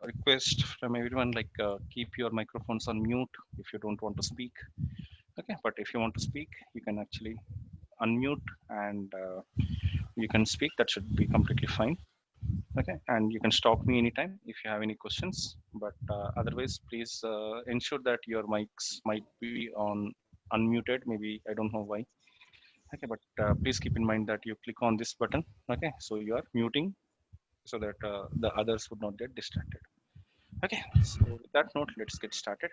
request from everyone, like keep your microphones on mute if you don't want to speak. Okay, but if you want to speak, you can actually unmute and you can speak. That should be completely fine. Okay, and you can stop me anytime if you have any questions. But otherwise, please ensure that your mics might be on unmuted. Maybe I don't know why. Okay, but please keep in mind that you click on this button. Okay, so you are muting so that the others would not get distracted. Okay, so with that note, let's get started.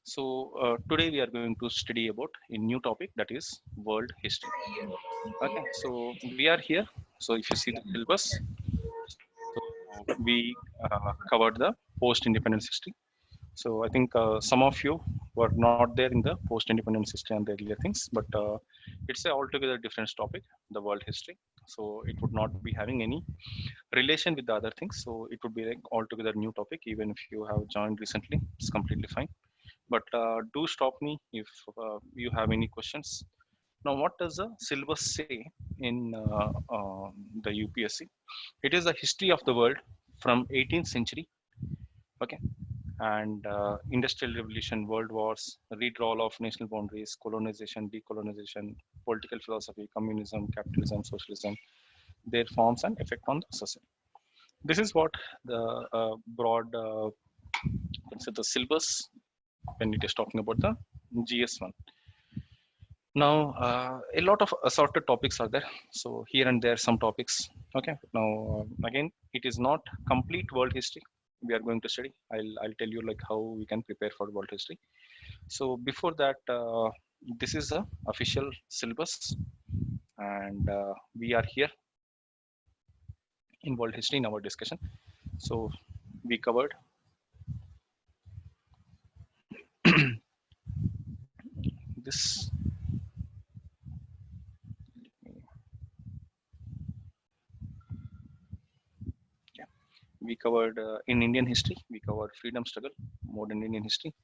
So today we are going to study about a new topic, that is world history. Okay, so we are here. So if you see the syllabus, so we covered the post-independence history. So I think some of you were not there in the post-independence history and the earlier things, but it's a altogether different topic, the world history. So it would not be having any relation with the other things. So it would be like altogether new topic. Even if you have joined recently, it's completely fine. But do stop me if you have any questions. Now, what does the syllabus say in the UPSC? It is the history of the world from 18th century. Okay, and industrial revolution, world wars, redrawal of national boundaries, colonization, decolonization, political philosophy, communism, capitalism, socialism, their forms and effect on the society. This is what the broad consider the syllabus when it is talking about the GS1. Now, a lot of assorted topics are there. So here and there, some topics. Okay. Now, again, it is not complete world history we are going to study. I'll tell you like how we can prepare for world history. So before that, this is the official syllabus, and we are here in world history in our discussion. So we covered this. Yeah, we covered in Indian history. We covered freedom struggle, modern Indian history,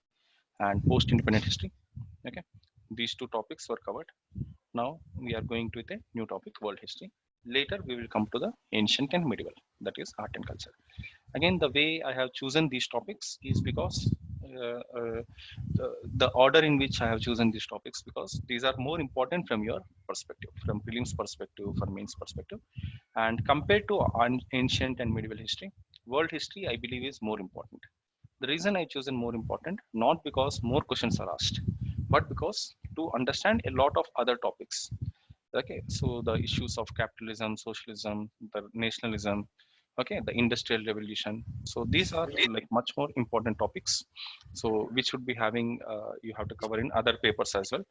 and post-independent history. Okay, these two topics were covered. Now we are going to the new topic, world history. Later we will come to the ancient and medieval, that is art and culture. Again, the way I have chosen these topics is because uh, uh, the order in which I have chosen these topics, because these are more important from your perspective, from prelims perspective, from mains perspective, and compared to ancient and medieval history, world history I believe is more important. The reason I chosen more important, not because more questions are asked, but because to understand a lot of other topics. Okay, so the issues of capitalism, socialism, the nationalism, okay, the industrial revolution. So these are like much more important topics. So which would be having you have to cover in other papers as well.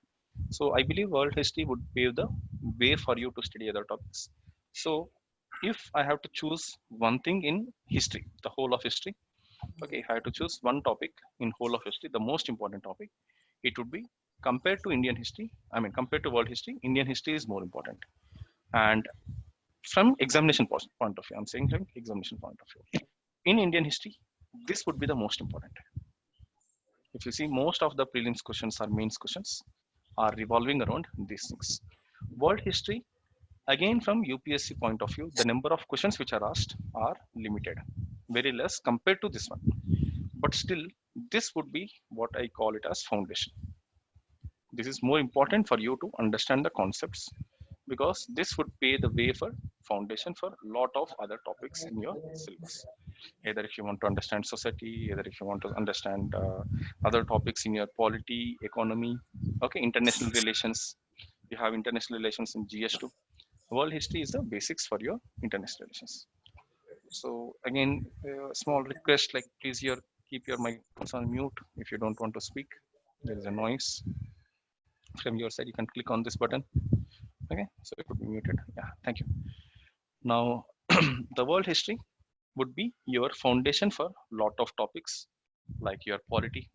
So I believe world history would pave the way for you to study other topics. So if I have to choose one thing in history, the whole of history, okay, if I have to choose one topic in whole of history, the most important topic, it would be compared to Indian history. I mean, compared to world history, Indian history is more important. And from examination point of view, I'm saying from examination point of view, in Indian history, this would be the most important. If you see, most of the prelims questions or mains questions are revolving around these things. World history, again from UPSC point of view, the number of questions which are asked are limited, very less compared to this one. But still, this would be what I call it as foundation. This is more important for you to understand the concepts, because this would pay the way for foundation for a lot of other topics in your syllabus. Either if you want to understand society, either if you want to understand other topics in your polity, economy, okay, international relations. You have international relations in GS2. World history is the basics for your international relations. So again, small request, like please keep your microphones on mute if you don't want to speak. There is a noise from your side. You can click on this button. Okay, so it would be muted. Yeah, thank you. Now, the world history would be your foundation for lot of topics like your polity.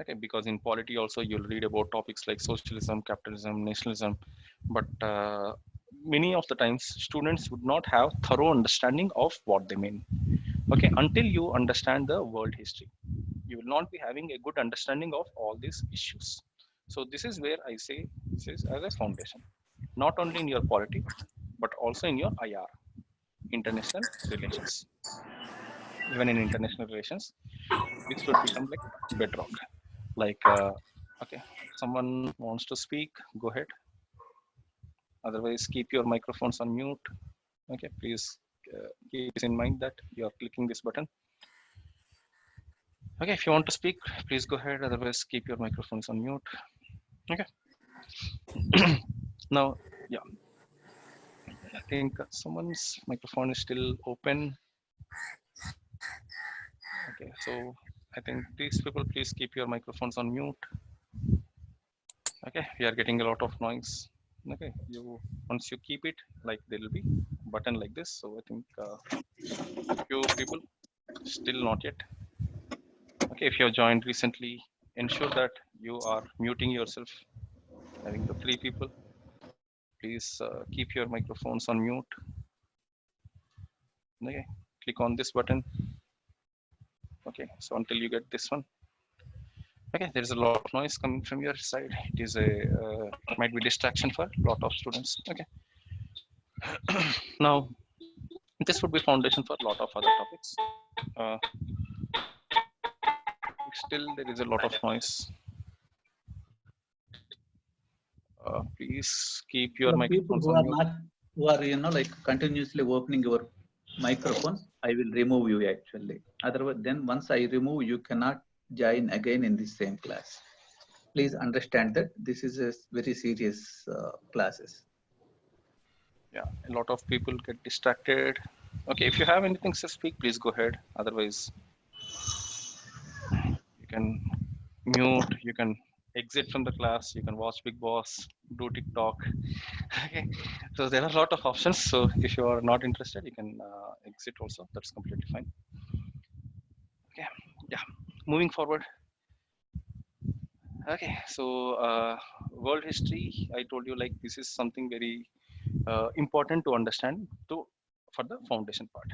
Okay, because in polity also you'll read about topics like socialism, capitalism, nationalism, but many of the times students would not have thorough understanding of what they mean. Okay, until you understand the world history, you will not be having a good understanding of all these issues. So this is where I say this is as a foundation, not only in your polity but also in your IR, international relations. Even in international relations, this would become like bedrock. Like, okay, someone wants to speak, go ahead. Otherwise, keep your microphones on mute. Okay, please keep this in mind that you are clicking this button. Okay, if you want to speak, please go ahead. Otherwise, keep your microphones on mute. Okay. Now, yeah, I think someone's microphone is still open. Okay, so I think these people, please keep your microphones on mute. Okay, we are getting a lot of noise. Okay, you once you keep it, like there will be button like this. So I think few people still not yet. Okay, if you have joined recently, ensure that you are muting yourself. I think the 3 people, please keep your microphones on mute. Okay, click on this button. Okay, so until you get this one. Okay, there is a lot of noise coming from your side. It is a might be distraction for a lot of students. Okay. Now, this would be foundation for a lot of other topics. Still, there is a lot of noise. Please keep your microphones on mute. Who are like continuously opening your microphone, I will remove you actually. Otherwise, then once I remove, you cannot join again in the same class. Please understand that this is a very serious classes. Yeah, a lot of people get distracted. Okay, if you have anything to speak, please go ahead. Otherwise, you can mute, you can exit from the class, you can watch Big Boss, do TikTok. Okay, so there are a lot of options. So if you are not interested, you can exit also. That's completely fine. Okay, yeah, moving forward. Okay, so world history, I told you like this is something very important to understand for the foundation part.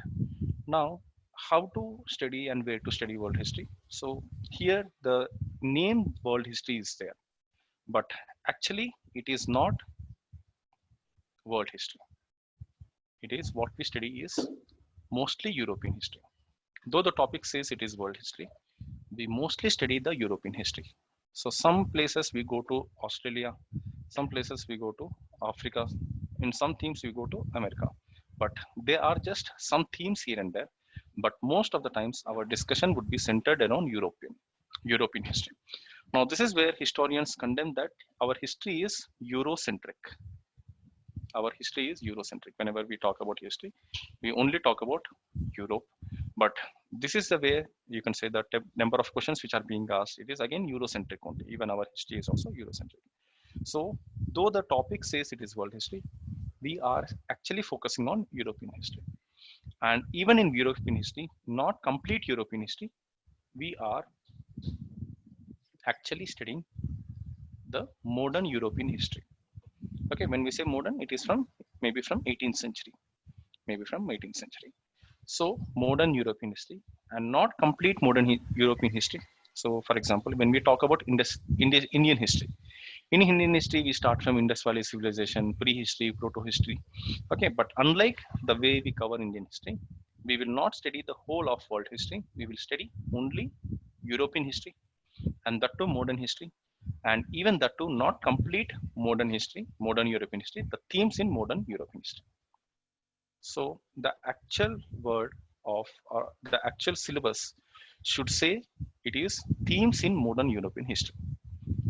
Now, how to study and where to study world history. So here the name world history is there, but actually it is not world history. It is what we study is mostly European history. Though the topic says it is world history, we mostly study the European history. So some places we go to Australia, some places we go to Africa, in some themes we go to America. But there are just some themes here and there. But most of the times our discussion would be centered around European history. Now this is where historians condemn that our history is Eurocentric. Our history is Eurocentric. Whenever we talk about history, we only talk about Europe. But this is the way you can say that the number of questions which are being asked, it is again Eurocentric only. Even our history is also Eurocentric. So though the topic says it is world history, we are actually focusing on European history. And even in European history, not complete European history, we are actually studying the modern European history. Okay, when we say modern, it is from maybe from 18th century, maybe from 18th century. So modern European history and not complete modern European history. So for example, when we talk about Indian history, in Indian history, we start from Indus Valley civilization, prehistory, proto-history. Okay, but unlike the way we cover Indian history, we will not study the whole of world history. We will study only European history, and that too modern history, and even that too not complete modern history, modern European history, the themes in modern European history. So the actual word of the actual syllabus should say it is themes in modern European history.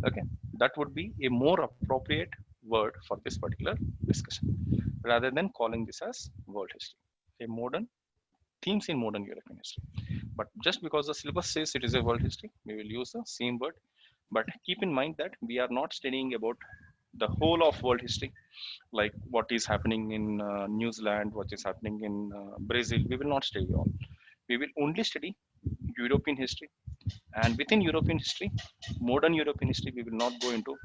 Okay, that would be a more appropriate word for this particular discussion rather than calling this as world history. A modern themes in modern European history. But just because the syllabus says it is a world history, we will use the same word. But keep in mind that we are not studying about the whole of world history, like what is happening in New Zealand, what is happening in Brazil. We will not study all. We will only study European history. And within European history, modern European history, we will not go into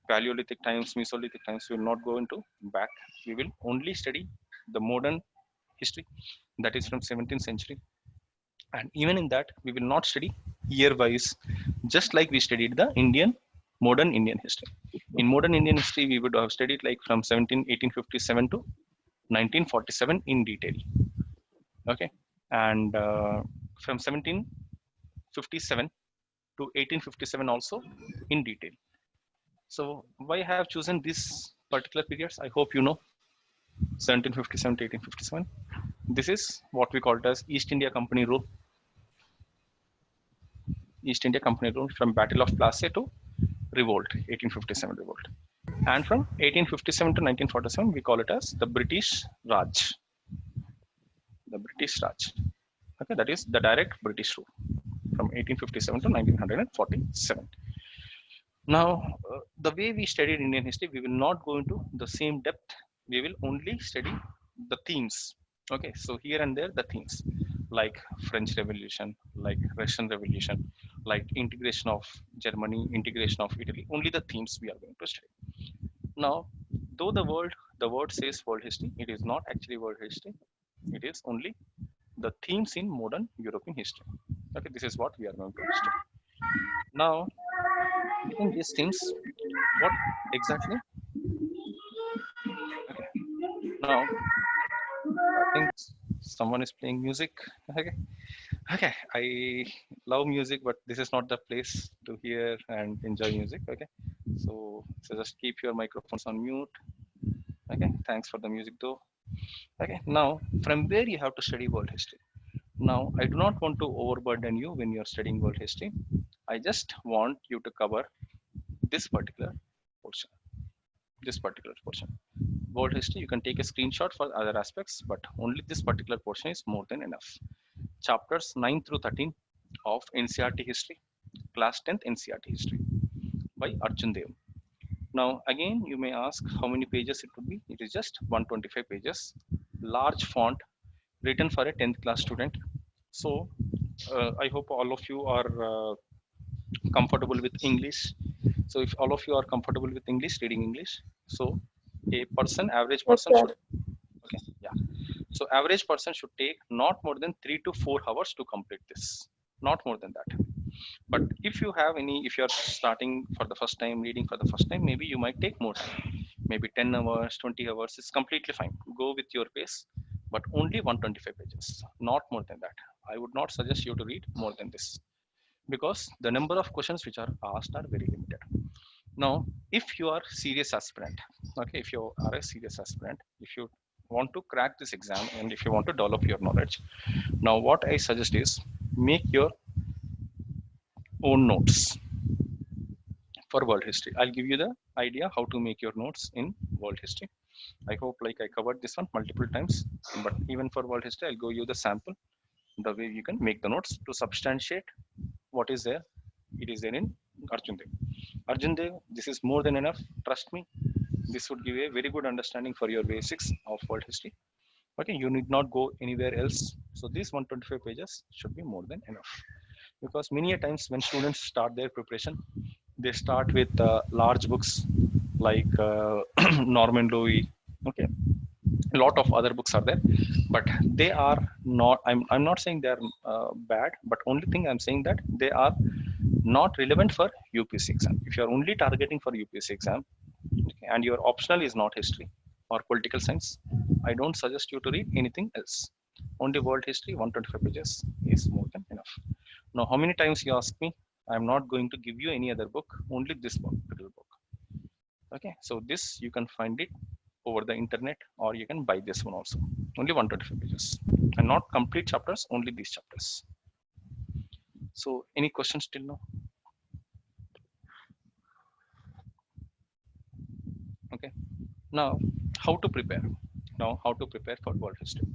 Paleolithic times, Mesolithic times. We will not go into back. We will only study the modern history, that is from 17th century. And even in that, we will not study year-wise, just like we studied the modern Indian history. In modern Indian history, we would have studied like from 1857 to 1947 in detail. Okay, and from 1757 to 1857 also in detail. So why I have chosen these particular periods? I hope you know 1757 to 1857. This is what we call it as East India Company rule. East India Company rule from Battle of Plassey to revolt, 1857 revolt. And from 1857 to 1947, we call it as the British Raj. The British Raj. Okay, that is the direct British rule from 1857 to 1947. Now, the way we studied Indian history, we will not go into the same depth. We will only study the themes. Okay, so here and there, the themes like French Revolution, like Russian Revolution, like integration of Germany, integration of Italy. Only the themes we are going to study. Now, though the word says world history, it is not actually world history. It is only the themes in modern European history. Okay, this is what we are going to study. Now, in these themes, what exactly? Okay, now I think someone is playing music. Okay, okay. I love music, but this is not the place to hear and enjoy music. Okay, so just keep your microphones on mute. Okay, thanks for the music though. Okay, now from where you have to study world history. Now, I do not want to overburden you when you're studying world history. I just want you to cover this particular portion. This particular portion. World history, you can take a screenshot for other aspects, but only this particular portion is more than enough. Chapters 9 through 13 of NCERT history, class 10th NCERT history by Arjun Dev. Now, again, you may ask how many pages it would be. It is just 125 pages, large font, written for a 10th class student. So, I hope all of you are comfortable with English. So, if all of you are comfortable with English, reading English, so a person, average Yes, person sir. should, okay, yeah. So, average person should take not more than 3 to 4 hours to complete this, not more than that. But if you have any, if you're starting for the first time, reading for the first time, maybe you might take more time, maybe 10 hours, 20 hours is completely fine. Go with your pace, but only 125 pages, not more than that. I would not suggest you to read more than this because the number of questions which are asked are very limited. Now, if you are serious aspirant, okay, if you are a serious aspirant, if you want to crack this exam and if you want to develop your knowledge, now what I suggest is make your own notes for world history. I'll give you the idea how to make your notes in world history. I hope like I covered this one multiple times, but even for world history, I'll give you the sample, the way you can make the notes to substantiate what is there. It is there in Arjun Dev. Arjun Dev, this is more than enough. Trust me, this would give a very good understanding for your basics of world history. Okay, you need not go anywhere else. So these 125 pages should be more than enough. Because many a times when students start their preparation, they start with large books like Norman Lowy. Okay, a lot of other books are there, but they are not. I'm not saying they are bad, but only thing I'm saying that they are not relevant for UPSC exam. If you are only targeting for UPSC exam, okay, and your optional is not history or political science, I don't suggest you to read anything else. Only world history, 125 pages is more than enough. Now, how many times you ask me? I'm not going to give you any other book, only this particular book. Okay, so this you can find it over the internet or you can buy this one also. Only 125 pages and not complete chapters, only these chapters. So, any questions till now? Okay, now how to prepare? Now, how to prepare for world history?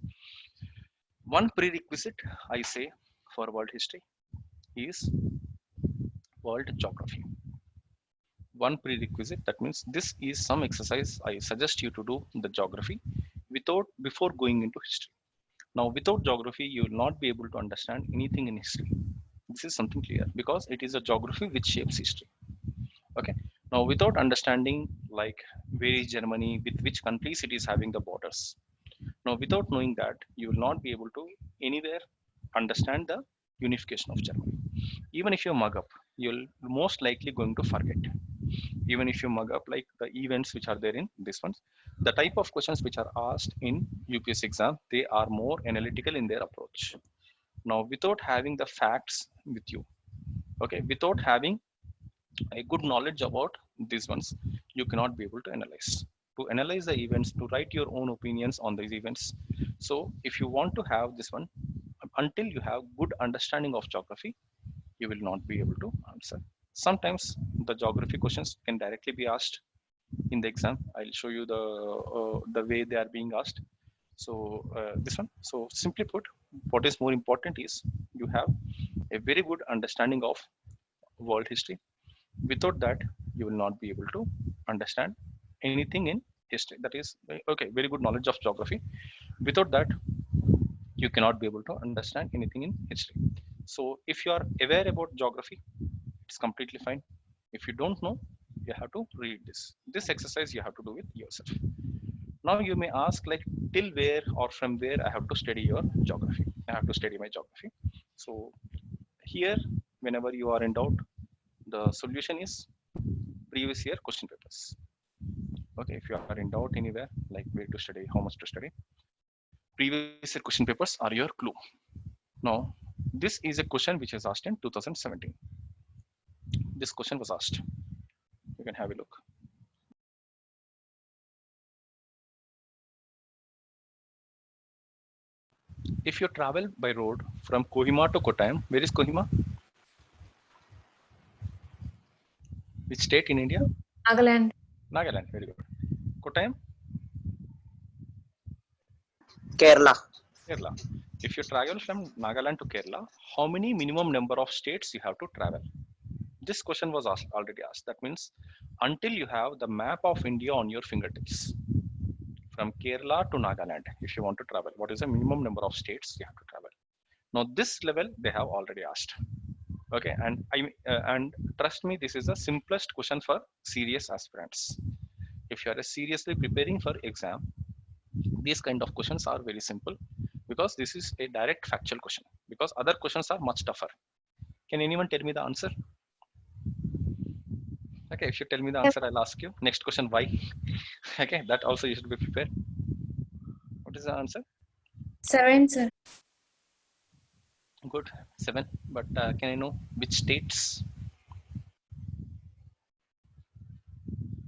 One prerequisite I say for world history is world geography. One prerequisite, that means this is some exercise I suggest you to do the geography without before going into history. Now, without geography, you will not be able to understand anything in history. This is something clear because it is a geography which shapes history. Okay, now without understanding like where is Germany, with which countries it is having the borders, now without knowing that, you will not be able to anywhere understand the unification of Germany. Even if you mug up, you'll most likely going to forget. Even if you mug up like the events which are there in this one, the type of questions which are asked in UPSC exam, they are more analytical in their approach. Now, without having the facts with you, okay, without having a good knowledge about these ones, you cannot be able to analyze. To analyze the events, to write your own opinions on these events. So if you want to have this one, until you have good understanding of geography, you will not be able to answer. Sometimes the geography questions can directly be asked in the exam. I'll show you the way they are being asked. So this one, so simply put, what is more important is you have a very good understanding of world history. Without that, you will not be able to understand anything in history. That is, okay, very good knowledge of geography. Without that, you cannot be able to understand anything in history. So if you are aware about geography, it's completely fine. If you don't know, you have to read this exercise, you have to do it yourself. Now you may ask, like, till where or from where I have to study your geography, I have to study my geography. So here, whenever you are in doubt, the solution is previous year question papers. Okay, if you are in doubt anywhere, like where to study, how much to study, previous year question papers are your clue. Now, this is a question which is asked in 2017. This question was asked. You can have a look. If you travel by road from Kohima to Kottayam, where is Kohima? Which state in India? Nagaland. Nagaland, very good. Kottayam? Kerala. Kerala. If you travel from Nagaland to Kerala, how many minimum number of states you have to travel? This question was already asked. That means until you have the map of India on your fingertips, from Kerala to Nagaland, if you want to travel, what is the minimum number of states you have to travel? Now this level they have already asked. Okay, and trust me, this is the simplest question for serious aspirants. If you are seriously preparing for exam, these kind of questions are very simple, because this is a direct factual question, because other questions are much tougher. Can anyone tell me the answer? Okay, if you tell me the answer, I'll ask you. Next question, why? Okay, that also you should be prepared. What is the answer? 7, sir. Good, 7. But can I know which states?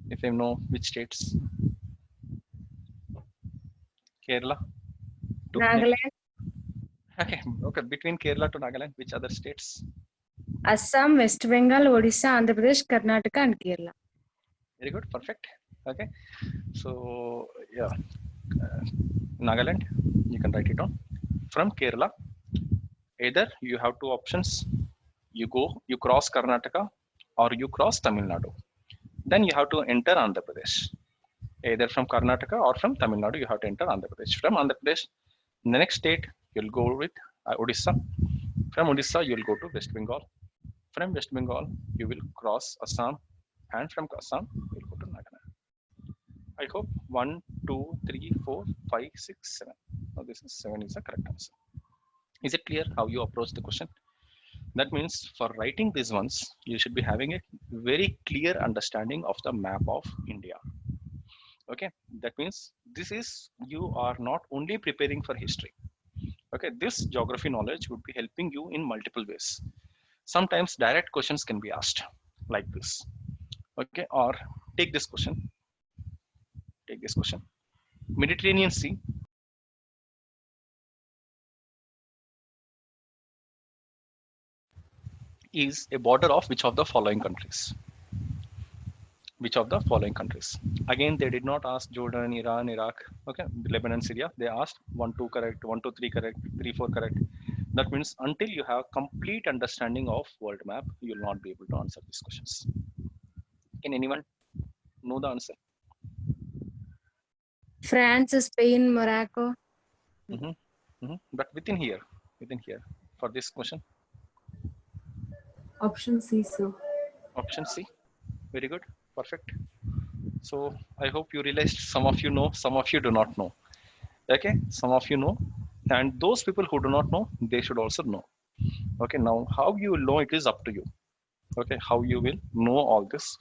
If I know which states? Kerala. To Nagaland, okay, okay. Between Kerala to Nagaland, which other states? Assam, West Bengal, Odisha, Andhra Pradesh, Karnataka, and Kerala. Very good, perfect. Okay, so yeah, Nagaland, you can write it down. From Kerala, either you have two options. You cross Karnataka or you cross Tamil Nadu. Then you have to enter Andhra Pradesh. Either from Karnataka or from Tamil Nadu, you have to enter Andhra Pradesh. From Andhra Pradesh, the next state you'll go with Odisha. From Odisha, you'll go to West Bengal. From West Bengal, you will cross Assam, and from Assam, you'll go to Nagaland. I hope 1, 2, 3, 4, 5, 6, 7. Now this is 7 is the correct answer. Is it clear how you approach the question? That means for writing these ones, you should be having a very clear understanding of the map of India. Okay, that means this is, you are not only preparing for history. Okay, this geography knowledge would be helping you in multiple ways. Sometimes direct questions can be asked like this. Okay, or take this question. Take this question. Mediterranean Sea is a border of which of the following countries? Which of the following countries? Again, they did not ask Jordan, Iran, Iraq, okay, Lebanon, Syria. They asked 1, 2 correct, 1, 2, 3 correct, 3, 4 correct. That means until you have complete understanding of world map, you will not be able to answer these questions. Can anyone know the answer? France, Spain, Morocco. But within here, for this question, Option C, sir. option C. Very good, perfect. So I hope you realized some of you know, some of you do not know. Okay, some of you know, and those people who do not know, they should also know. Okay, now how you will know, it is up to you. Okay, how you will know all this.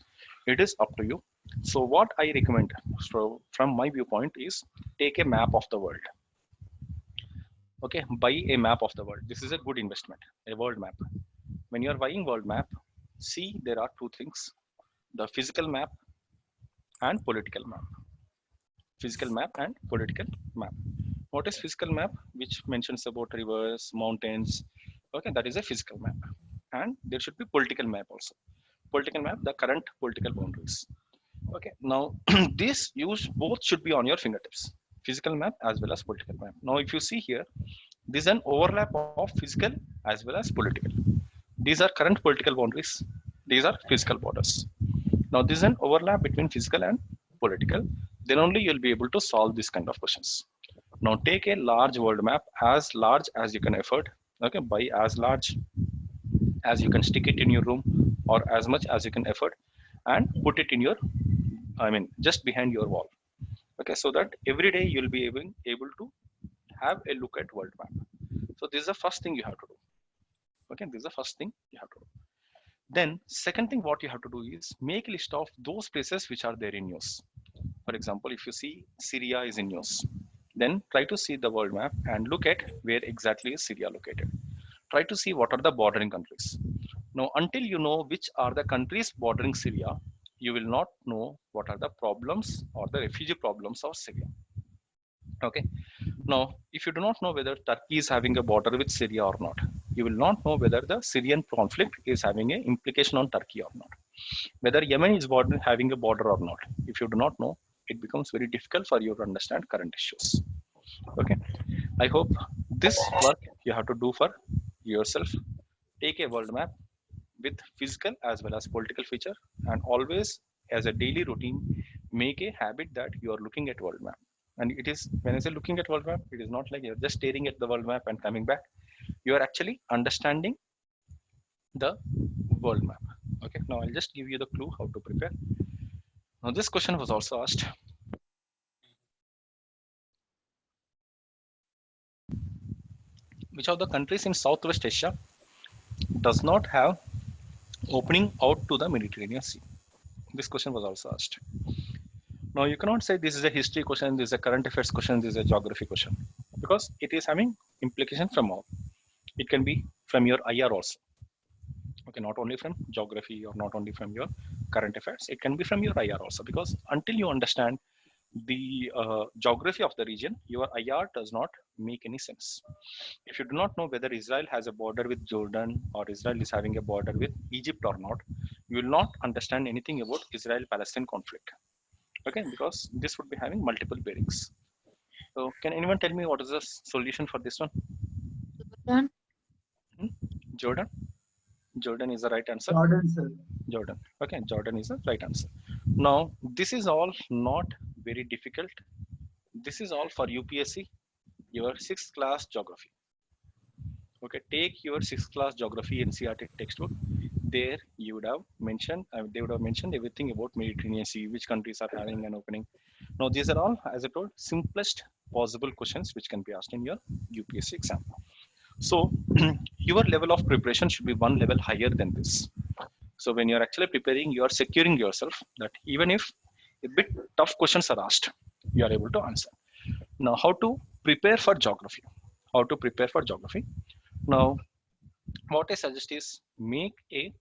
It is up to you. So what I recommend from my viewpoint is take a map of the world. Okay, buy a map of the world. This is a good investment, a world map. When you are buying world map, see there are two things: the physical map and political map. Physical map and political map. What is physical map? Which mentions about rivers, mountains. Okay, that is a physical map. And there should be political map also. Political map, the current political boundaries. Okay, now this use both should be on your fingertips. Physical map as well as political map. Now, if you see here, this is an overlap of physical as well as political. These are current political boundaries. These are physical borders. Now, this is an overlap between physical and political. Then only you'll be able to solve this kind of questions. Now, take a large world map, as large as you can afford. Okay, buy as large as you can, stick it in your room, or as much as you can afford, and put it in your, just behind your wall. Okay, so that every day you'll be able to have a look at world map. So this is the first thing you have to do. Okay, this is the first thing you have to do. Then second thing what you have to do is make a list of those places which are there in news. For example, if you see Syria is in news, then try to see the world map and look at where exactly is Syria located. Try to see what are the bordering countries. Now, until you know which are the countries bordering Syria, you will not know what are the problems or the refugee problems of Syria. Okay. Now, if you do not know whether Turkey is having a border with Syria or not, you will not know whether the Syrian conflict is having an implication on Turkey or not. Whether Yemen is having a border or not. If you do not know, it becomes very difficult for you to understand current issues. Okay. I hope this work you have to do for yourself. Take a world map with physical as well as political feature, and always as a daily routine, make a habit that you are looking at world map. And it is, when I say looking at world map, it is not like you're just staring at the world map and coming back. You are actually understanding the world map. Okay, now I'll just give you the clue how to prepare. Now this question was also asked. Which of the countries in Southwest Asia does not have opening out to the Mediterranean Sea? This question was also asked. Now you cannot say this is a history question, this is a current affairs question, this is a geography question, because it is having implication from all. It can be from your IR also. Okay, not only from geography or not only from your current affairs, it can be from your IR also, because until you understand the geography of the region, your IR does not make any sense. If you do not know whether Israel has a border with Jordan or Israel is having a border with Egypt or not, you will not understand anything about Israel-Palestine conflict. Okay, because this would be having multiple bearings. So can anyone tell me what is the solution for this one? Jordan. Jordan? Jordan is the right answer. Jordan, sir. Jordan. Okay, Jordan is the right answer. Now, this is all not very difficult. This is all for UPSC, your 6th class geography. Okay, take your 6th class geography NCERT textbook. There you would have mentioned, they would have mentioned everything about Mediterranean Sea, which countries are having an opening. Now, these are all, as I told, simplest possible questions which can be asked in your UPSC exam. So your level of preparation should be one level higher than this. So when you're actually preparing, you are securing yourself that even if a bit tough questions are asked, you are able to answer. Now, how to prepare for geography? How to prepare for geography? Now, what I suggest is make a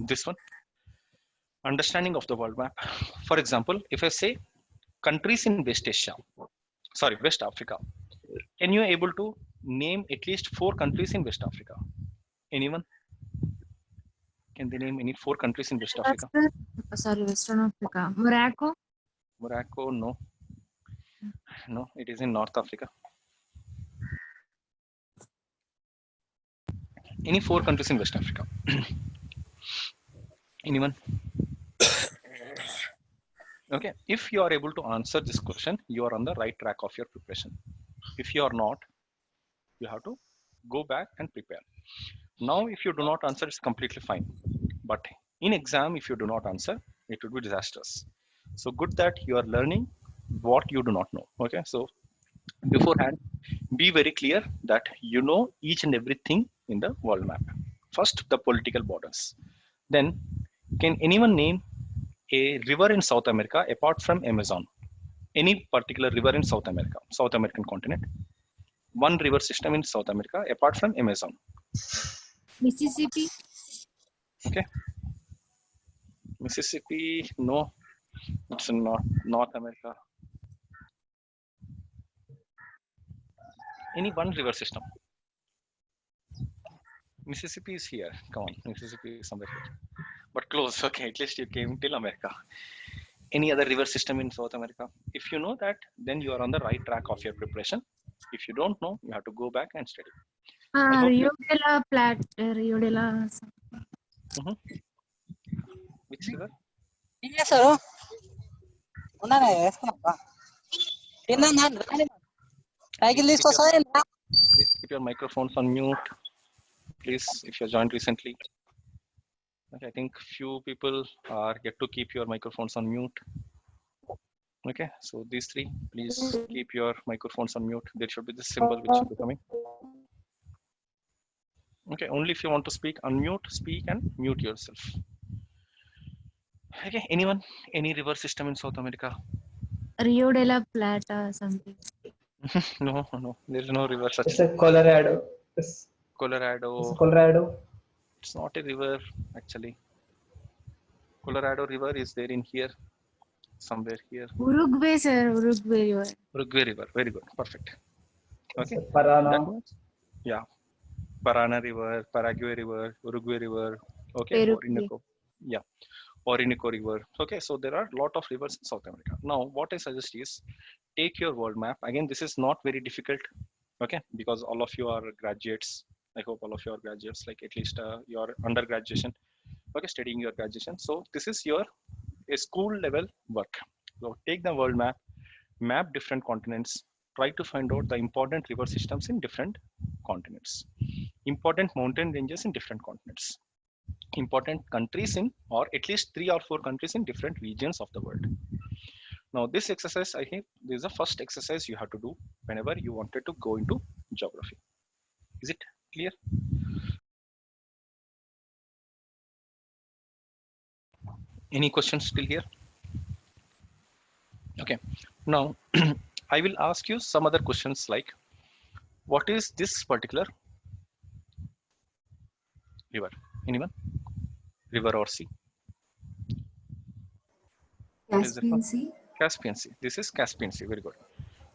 this one, understanding of the world map. For example, if I say countries in West Asia, sorry, West Africa, can you able to name at least 4 countries in West Africa? Anyone? Can they name any 4 countries in West Africa? Sorry, Western Africa. Morocco. Morocco, no. No, it is in North Africa. Any 4 countries in West Africa? Anyone? Okay, if you are able to answer this question, you are on the right track of your preparation. If you are not, you have to go back and prepare. Now, if you do not answer, it's completely fine. But in exam, if you do not answer, it would be disastrous. So good that you are learning what you do not know. Okay, so beforehand, be very clear that you know each and everything in the world map. First, the political borders. Then Can anyone name a river in South America apart from Amazon? Any particular river in South America, South American continent? One river system in South America apart from Amazon. Mississippi. Okay. Mississippi, no, it's in North America. Any one river system. Mississippi is here. Come on, Mississippi is somewhere here. But close. Okay, at least you came till America. Any other river system in South America? If you know that, then you are on the right track of your preparation. If you don't know, you have to go back and study. I hope Rio de la Plata. Rio de la. Which river? ఏం చేస్తారు ఉన్నానే వేసుకున్నా తిన్నా cycle తీసుకొస్తా Please keep your microphones on mute. Please, if you joined recently. Okay, I think few people are yet to keep your microphones on mute. Okay, so these three, please keep your microphones on mute. There should be this symbol which should be coming. Okay, only if you want to speak, unmute, speak and mute yourself. Okay, anyone? Any river system in South America? Rio de la Plata something. No, there is no river such. It's a Colorado. Colorado. It's Colorado. It's not a river actually. Colorado River is there in here, somewhere here. Uruguay, sir. Uruguay river. Uruguay River, very good, perfect. Okay. It's a Parana. That means, yeah, Parana River, Paraguay River, Uruguay River. Okay, Peru. Orinoco. Yeah, Orinoco River. Okay, so there are a lot of rivers in South America. Now, what I suggest is take your world map. Again, this is not very difficult. Okay, because all of you are graduates. I hope all of you are graduates, like at least your undergraduation. Okay, studying your graduation. So this is your a school level work. So take the world map, map different continents, try to find out the important river systems in different continents, important mountain ranges in different continents, important countries in, or at least 3 or 4 countries in different regions of the world. Now this exercise, I think this is the first exercise you have to do whenever you wanted to go into geography. Is it clear? Any questions still here? Okay, now I will ask you some other questions like, what is this particular river? Anyone? River or sea? Caspian Sea. Caspian Sea. This is Caspian Sea. Very good.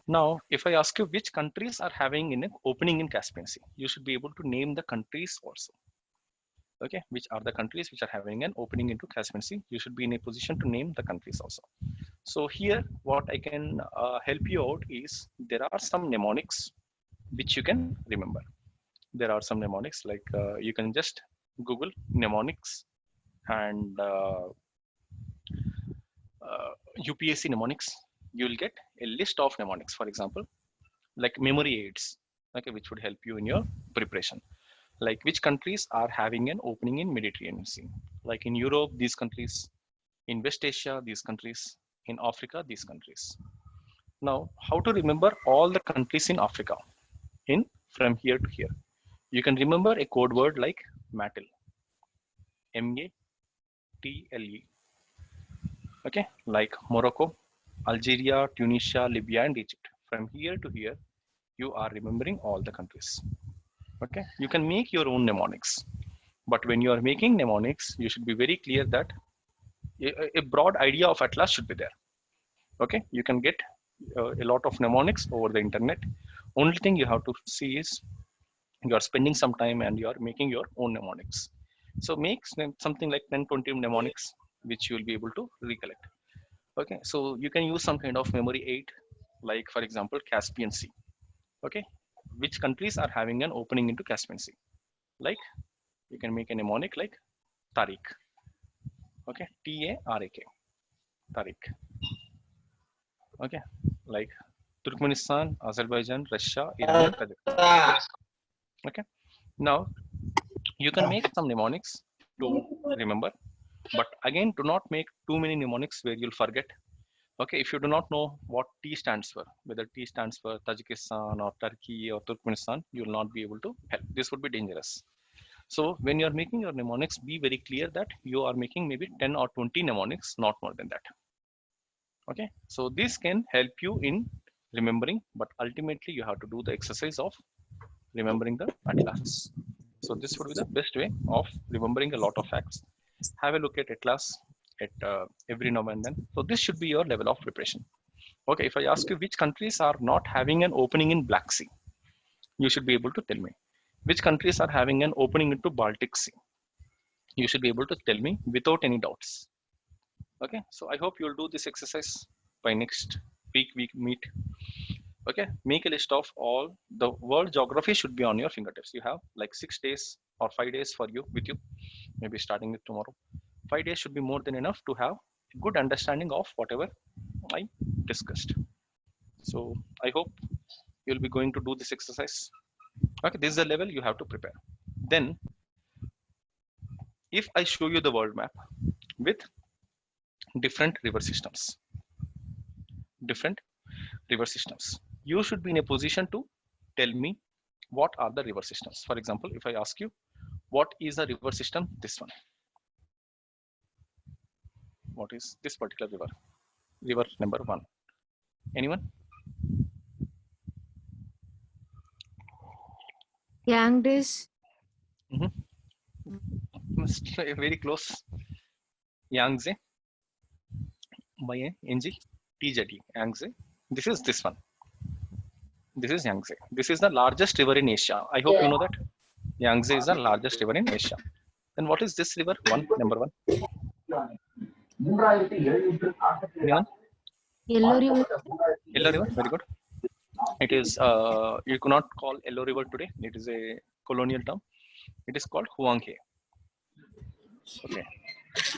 Now, if I ask you which countries are having an opening in Caspian Sea, you should be able to name the countries also. Okay, which are the countries which are having an opening into Caspian Sea? You should be in a position to name the countries also. So here, what I can help you out is there are some mnemonics which you can remember. There are some mnemonics like you can just Google mnemonics and UPSC mnemonics. You will get a list of mnemonics, for example, like memory aids, okay, which would help you in your preparation. Like which countries are having an opening in Mediterranean Sea? Like in Europe, these countries, in West Asia, these countries, in Africa, these countries. Now, how to remember all the countries in Africa in from here to here? You can remember a code word like MATLE, M-A-T-L-E. Okay, like Morocco, Algeria, Tunisia, Libya, and Egypt. From here to here, you are remembering all the countries. Okay, you can make your own mnemonics, but when you are making mnemonics, you should be very clear that a broad idea of atlas should be there. Okay, you can get a lot of mnemonics over the internet. Only thing you have to see is you are spending some time and you are making your own mnemonics. So make something like 10-20 mnemonics which you will be able to recollect. Okay, so you can use some kind of memory aid, like for example Caspian Sea. Okay, which countries are having an opening into Caspian Sea? Like you can make a mnemonic like Tariq. Okay, T-A-R-A-K, Tariq. Okay, like Turkmenistan, Azerbaijan, Russia, Iran, Kazakhstan. Okay, now you can make some mnemonics to remember, but again, do not make too many mnemonics where you'll forget. Okay, if you do not know what T stands for, whether T stands for Tajikistan or Turkey or Turkmenistan, you will not be able to help. This would be dangerous. So when you are making your mnemonics, be very clear that you are making maybe 10 or 20 mnemonics, not more than that. Okay, so this can help you in remembering, but ultimately you have to do the exercise of remembering the atlas. So this would be the best way of remembering a lot of facts. Have a look at atlas at every now and then. So this should be your level of preparation. Okay, if I ask you which countries are not having an opening in Black Sea, you should be able to tell me. Which countries are having an opening into Baltic Sea? You should be able to tell me without any doubts. Okay, so I hope you'll do this exercise by next week we meet. Okay, make a list of all the world geography should be on your fingertips. You have like 6 days or 5 days for you with you, maybe starting with tomorrow. 5 days should be more than enough to have a good understanding of whatever I discussed. So I hope you'll be going to do this exercise. Okay, this is the level you have to prepare. Then if I show you the world map with different river systems, you should be in a position to tell me what are the river systems. For example, if I ask you, what is the river system? This one. What is this particular river? River number 1. Anyone? Yangtze. Very close. Yangtze. By NG. TJT. Yangtze. This is this one. This is Yangtze. This is the largest river in Asia. I hope you know that. Yangtze is the largest river in Asia. Then what is this river? Number 1. Anyone? Yellow River. Yellow River. Very good. It is, you cannot call Yellow River today. It is a colonial term. It is called Huang He. Okay,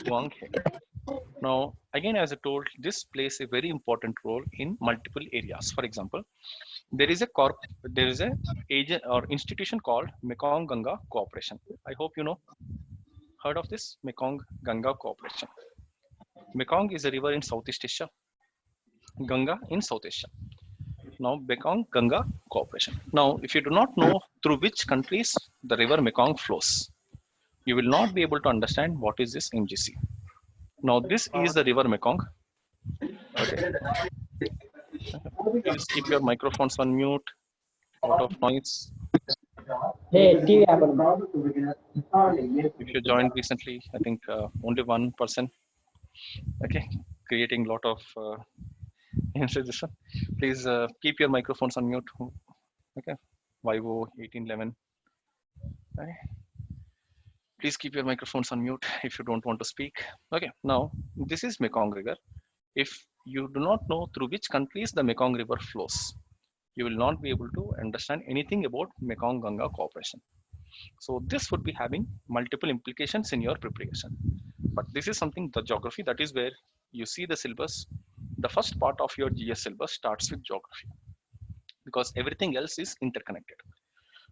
Huang He. Now, again, as I told, this plays a very important role in multiple areas. For example, there is a agent or institution called Mekong Ganga Cooperation. I hope you know, heard of this Mekong Ganga Cooperation. Mekong is a river in Southeast Asia. Ganga in South Asia. Now, Mekong Ganga Cooperation. Now, if you do not know through which countries the river Mekong flows, you will not be able to understand what is this MGC. Now, this is the river Mekong. Okay. Please keep your microphones on mute. Out of noise. If you joined recently, I think only one person. Okay, creating a lot of incision. Please keep your microphones on mute. Okay, Vivo 1811. Okay. Please keep your microphones on mute if you don't want to speak. Okay, now this is Mekong River. If you do not know through which countries the Mekong River flows, you will not be able to understand anything about Mekong Ganga Cooperation. So this would be having multiple implications in your preparation. But this is something, the geography, that is where you see the syllabus. The first part of your GS syllabus starts with geography because everything else is interconnected.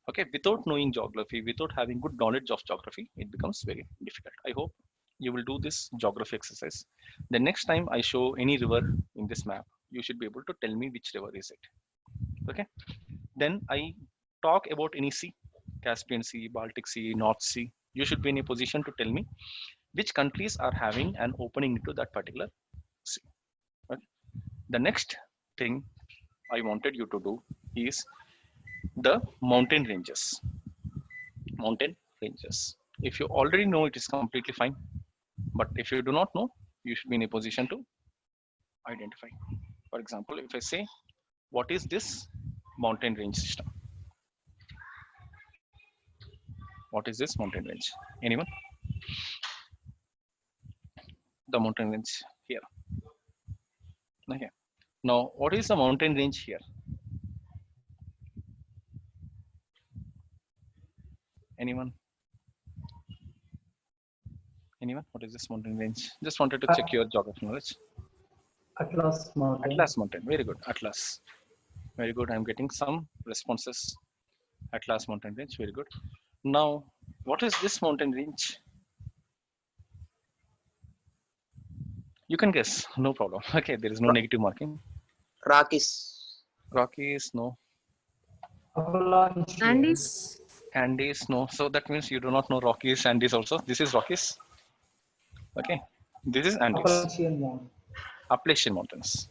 Okay, without knowing geography, without having good knowledge of geography, it becomes very difficult. I hope you will do this geography exercise. The next time I show any river in this map, you should be able to tell me which river is it. Okay, then I talk about any sea, Caspian Sea, Baltic Sea, North Sea. You should be in a position to tell me which countries are having an opening into that particular sea. Okay. The next thing I wanted you to do is the mountain ranges. Mountain ranges. If you already know, it is completely fine. But if you do not know, you should be in a position to identify. For example, if I say, what is this mountain range system? What is this mountain range? Anyone? The mountain range here. Okay. Now, what is the mountain range here? Anyone? Anyone? What is this mountain range? Just wanted to check your geography knowledge. Atlas Mountain. Atlas Mountain. Very good. Atlas. Very good. I'm getting some responses. Atlas Mountain Range. Very good. Now, what is this mountain range? You can guess. No problem. Okay. There is no negative marking. Rockies. Rockies. No. Avalanche. Andes. Andes, no. So that means you do not know Rockies, Andes also. This is Rockies. Okay. This is Andes. Appalachian Mountain. Appalachian Mountains.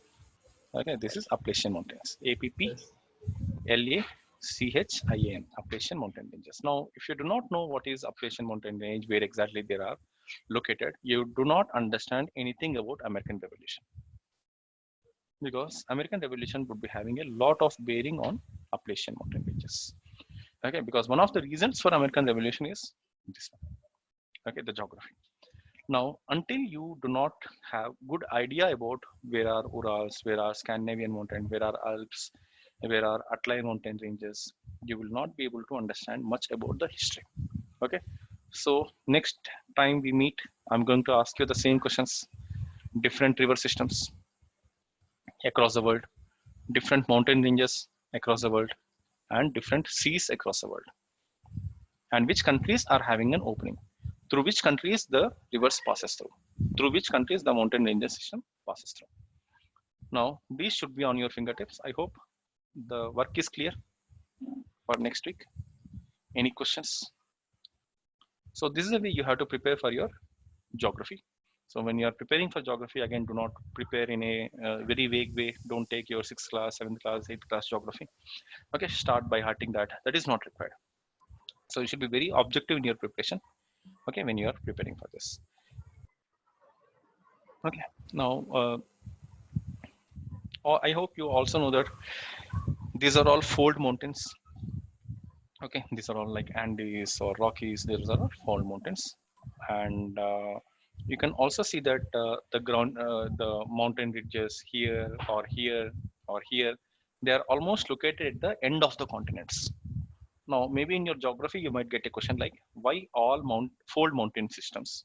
Okay. This is Appalachian Mountains. Yes. APPLACHIAN. Appalachian Mountain Ranges. Now, if you do not know what is Appalachian Mountain Range, where exactly they are located, you do not understand anything about American Revolution. Because American Revolution would be having a lot of bearing on Appalachian Mountain Ranges. Okay, because one of the reasons for American Revolution is this one. Okay, the geography. Now, until you do not have good idea about where are Urals, where are Scandinavian mountain, where are Alps, where are Altai mountain ranges, you will not be able to understand much about the history. Okay, so next time we meet, I'm going to ask you the same questions. Different river systems across the world, different mountain ranges across the world, and different seas across the world. And which countries are having an opening, through which countries the rivers passes through which countries the mountain ranges system passes through. Now, these should be on your fingertips. I hope the work is clear for next week. Any questions? So this is the way you have to prepare for your geography. So when you are preparing for geography, again, do not prepare in a very vague way. Don't take your 6th class, 7th class, 8th class geography. Okay, start by hearting that. That is not required. So you should be very objective in your preparation. Okay, when you are preparing for this. Okay, now I hope you also know that these are all fold mountains. Okay, these are all like Andes or Rockies. These are all fold mountains, and you can also see that the mountain ridges here or here or here, they are almost located at the end of the continents. Now, maybe in your geography, you might get a question like, why all fold mountain systems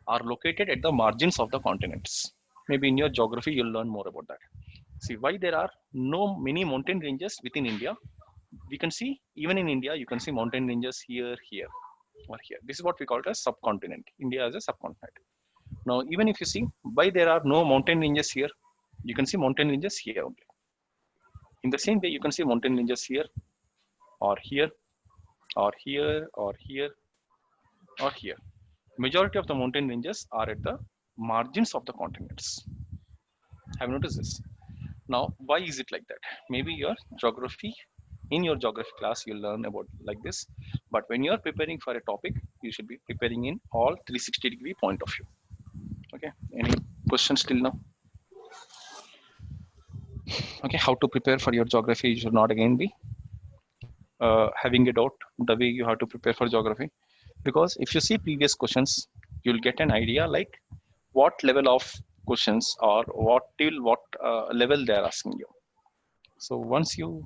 are located at the margins of the continents? Maybe in your geography, you'll learn more about that. See, why there are no many mountain ranges within India. We can see, even in India, you can see mountain ranges here, here, or here. This is what we call it as subcontinent. India as a subcontinent. Now, even if you see why there are no mountain ranges here, you can see mountain ranges here only. In the same way, you can see mountain ranges here, or here, or here, or here, or here. Majority of the mountain ranges are at the margins of the continents. Have you noticed this? Now, why is it like that? Maybe your geography, in your geography class, you'll learn about like this. But when you're preparing for a topic, you should be preparing in all 360-degree point of view. Okay, any questions till now? Okay, how to prepare for your geography? You should not again be having a doubt the way you have to prepare for geography. Because if you see previous questions, you'll get an idea like what level of questions or what level they are asking you. So once you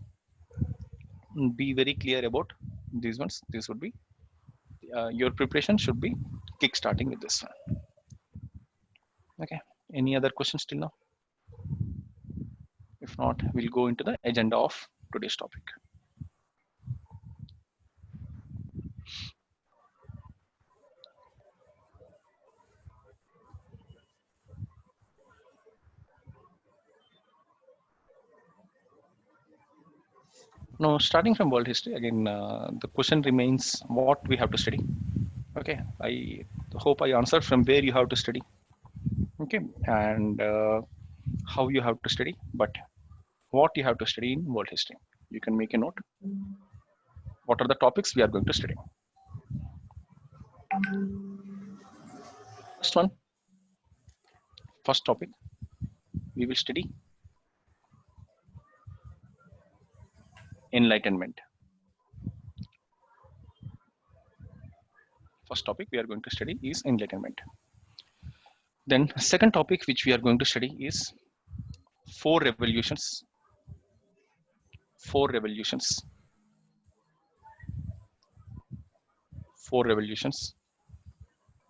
be very clear about these ones, this would be your preparation should be kick starting with this one. Okay, any other questions till now? If not, we'll go into the agenda of today's topic. Now, starting from world history, again, the question remains what we have to study. Okay, I hope I answered from where you have to study. Okay, and how you have to study, but what you have to study in world history. You can make a note. What are the topics we are going to study? First topic, we will study enlightenment. First topic we are going to study is enlightenment. Then second topic which we are going to study is four revolutions. Four revolutions.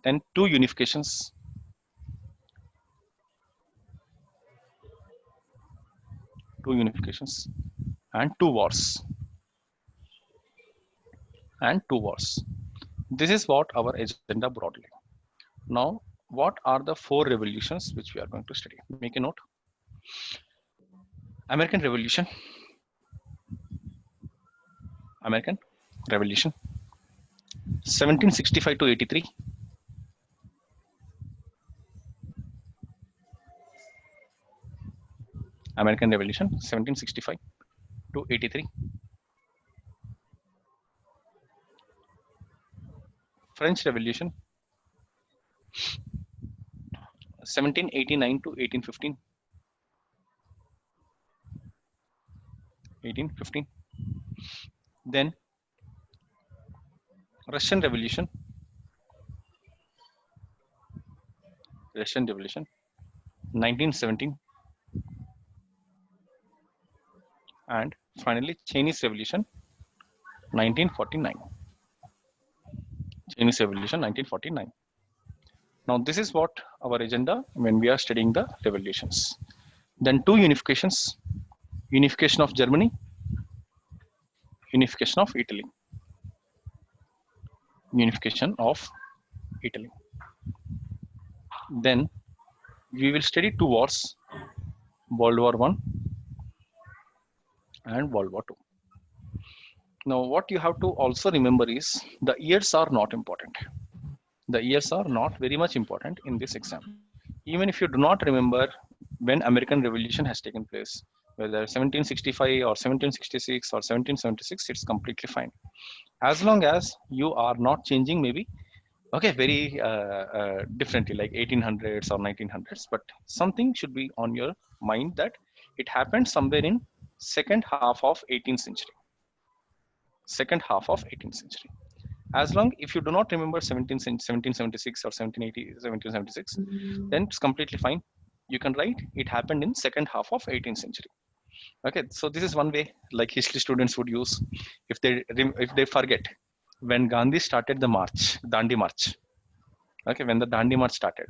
Then two unifications. And two wars. This is what our agenda broadly. Now, what are the four revolutions which we are going to study? Make a note. American Revolution. 1765 to 83. American Revolution, 1765 to 83. French Revolution, 1789 to 1815. 1815. Then Russian Revolution, 1917. And finally Chinese Revolution, 1949. Chinese Revolution, 1949. Now this is what our agenda when we are studying the revolutions. Then two unifications, unification of Germany, unification of Italy. Unification of Italy. Then we will study two wars, World War I and World War II. Now what you have to also remember is the years are not important. The years are not very much important in this exam. Even if you do not remember when American Revolution has taken place, whether 1765 or 1766 or 1776, it's completely fine. As long as you are not changing maybe, okay, very differently like 1800s or 1900s, but something should be on your mind that it happened somewhere in second half of 18th century. Second half of 18th century. As long if you do not remember 1776 or 1780, 1776, then it's completely fine. You can write it happened in second half of 18th century. Okay, so this is one way like history students would use if they forget when Gandhi started the march, Dandi March. Okay, when the Dandi March started,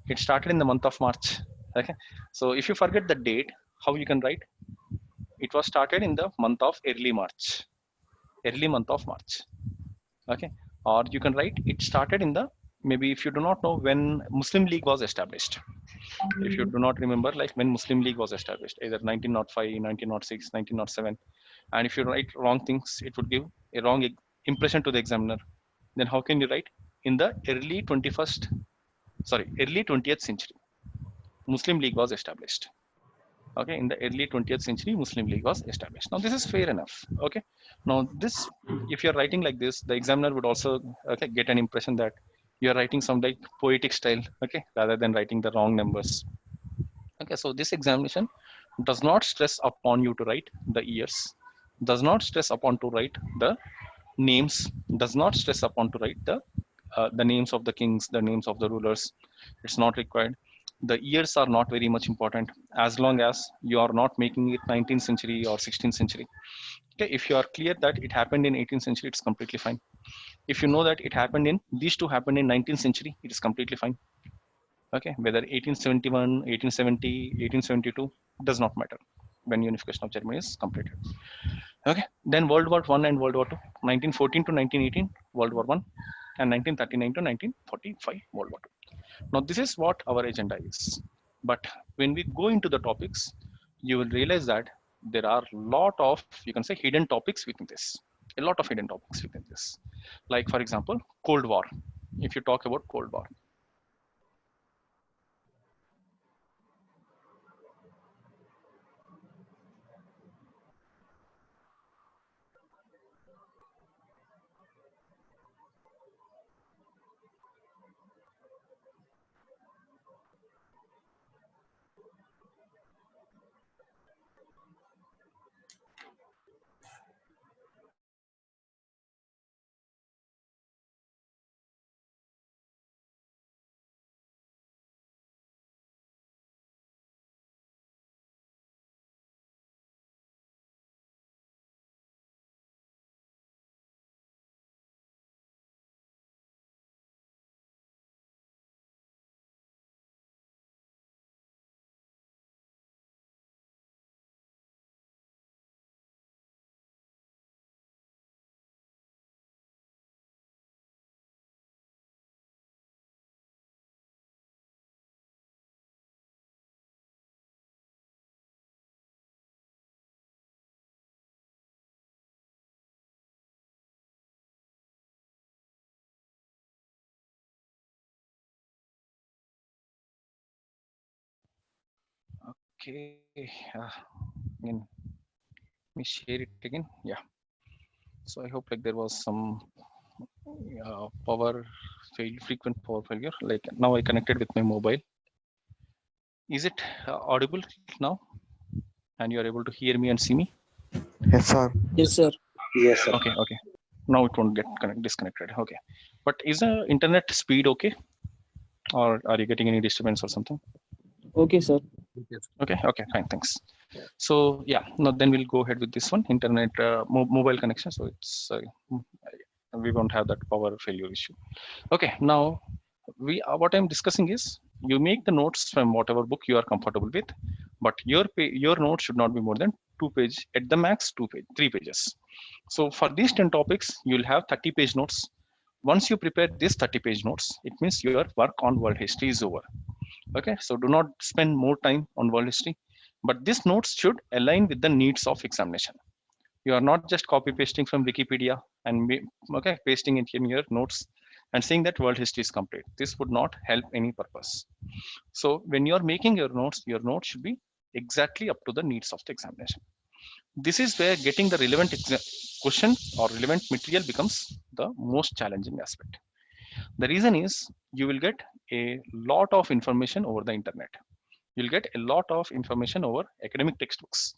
it started in the month of March. Okay, so if you forget the date, how you can write? It was started in the month of early March, early month of March. Okay, or you can write it started in the, maybe if you do not know when Muslim League was established, if you do not remember like when Muslim League was established, either 1905, 1906, 1907, and if you write wrong things, it would give a wrong impression to the examiner. Then how can you write in the early 20th century Muslim League was established. Okay, in the early 20th century Muslim League was established. Now this is fair enough. Okay, now this, if you're writing like this, the examiner would also, okay, get an impression that you're writing some like poetic style, okay, rather than writing the wrong numbers. Okay, so this examination does not stress upon you to write the years, does not stress upon to write the names, does not stress upon to write the names of the kings, the names of the rulers. It's not required. The years are not very much important as long as you are not making it 19th century or 16th century. Okay, if you are clear that it happened in 18th century, it's completely fine. If you know that it happened in, these two happened in 19th century, it is completely fine. Okay, whether 1871, 1870, 1872, does not matter when unification of Germany is completed. Okay, then World War I and World War II, 1914 to 1918, World War I, and 1939 to 1945, World War II. Now, this is what our agenda is. But when we go into the topics, you will realize that there are a lot of, you can say, hidden topics within this. A lot of hidden topics within this. Like, for example, Cold War. If you talk about Cold War, Okay. Again, let me share it again. Yeah. So I hope like there was some frequent power failure. Like now I connected with my mobile. Is it audible now? And you are able to hear me and see me? Yes, sir. Yes, sir. Yes, sir. Okay. Okay. Now it won't get disconnected. Okay. But is the internet speed okay? Or are you getting any disturbance or something? Okay, sir. Okay. Okay. Fine. Thanks. So yeah, now then we'll go ahead with this one, internet mobile connection. So it's we won't have that power failure issue. Okay, now what I'm discussing is you make the notes from whatever book you are comfortable with, but your notes should not be more than 2 page at the max, 3 pages. So for these 10 topics, you'll have 30-page notes. Once you prepare this 30-page notes, it means your work on world history is over. Okay, so do not spend more time on world history, but these notes should align with the needs of examination. You are not just copy pasting from Wikipedia and pasting it in your notes and saying that world history is complete. This would not help any purpose. So when you are making your notes should be exactly up to the needs of the examination. This is where getting the relevant question or relevant material becomes the most challenging aspect. The reason is you will get a lot of information over the internet. You'll get a lot of information over academic textbooks.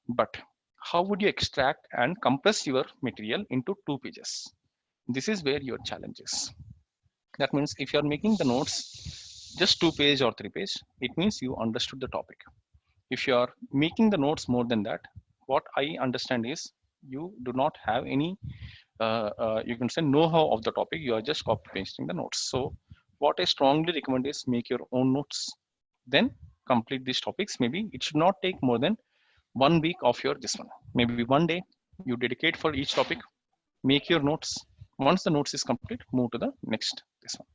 But how would you extract and compress your material into 2 pages? This is where your challenge is. That means if you're making the notes just 2 page or 3 page, it means you understood the topic. If you are making the notes more than that, what I understand is you do not have any you can say know-how of the topic. You are just copy pasting the notes. So what I strongly recommend is make your own notes, then complete these topics. Maybe it should not take more than 1 week of your this one. Maybe one day you dedicate for each topic, make your notes. Once the notes is complete, move to the next this one.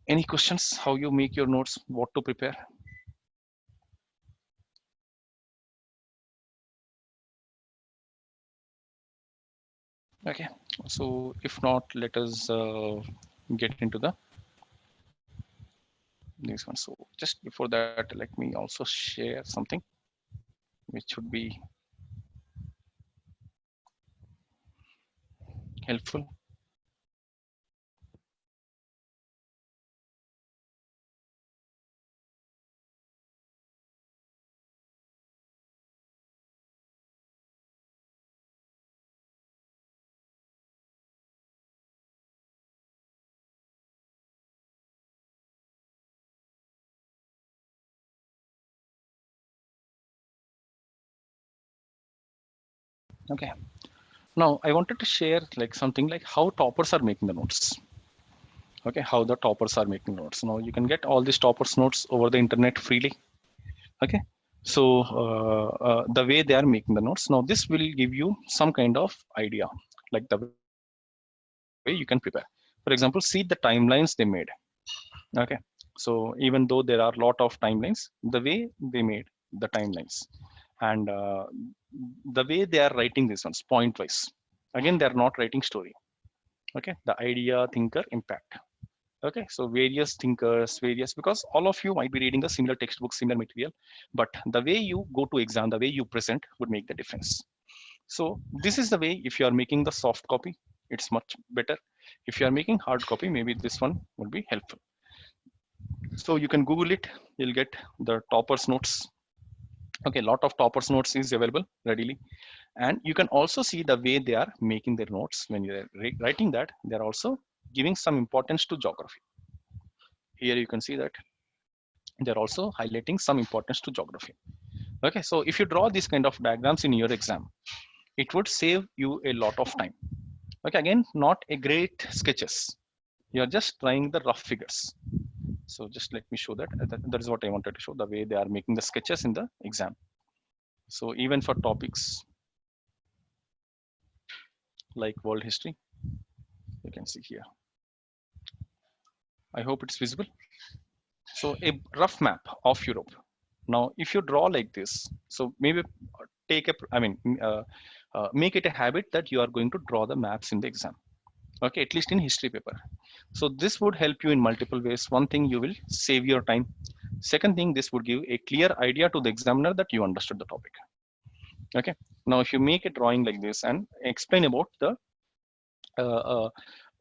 Any questions? How you make your notes? What to prepare? Okay, so if not, let us get into the this one. So just before that, let me also share something which should be helpful. Okay, now I wanted to share like something like how toppers are making the notes. Okay, how the toppers are making notes. Now you can get all these toppers notes over the internet freely. Okay, so the way they are making the notes. Now this will give you some kind of idea, like the way you can prepare. For example, see the timelines they made. Okay, so even though there are a lot of timelines, the way they made the timelines and the way they are writing these ones point wise. Again, they are not writing story. Okay, the idea, thinker, impact. Okay, so various thinkers, because all of you might be reading the similar textbook, similar material, but the way you go to exam, the way you present would make the difference. So this is the way. If you are making the soft copy, it's much better. If you are making hard copy, maybe this one would be helpful. So you can Google it, you'll get the toppers notes. Okay, a lot of toppers notes is available readily. And you can also see the way they are making their notes. When you're writing that, they're also giving some importance to geography. Here you can see that they're also highlighting some importance to geography. Okay, so if you draw these kind of diagrams in your exam, it would save you a lot of time. Okay, again, not a great sketches. You're just trying the rough figures. So just let me show that. That is what I wanted to show, the way they are making the sketches in the exam. So even for topics like world history, you can see here. I hope it's visible. So a rough map of Europe. Now, if you draw like this, so maybe take a, make it a habit that you are going to draw the maps in the exam. Okay, at least in history paper. So this would help you in multiple ways. One thing, you will save your time. Second thing, this would give a clear idea to the examiner that you understood the topic. Okay, now if you make a drawing like this and explain about uh, uh,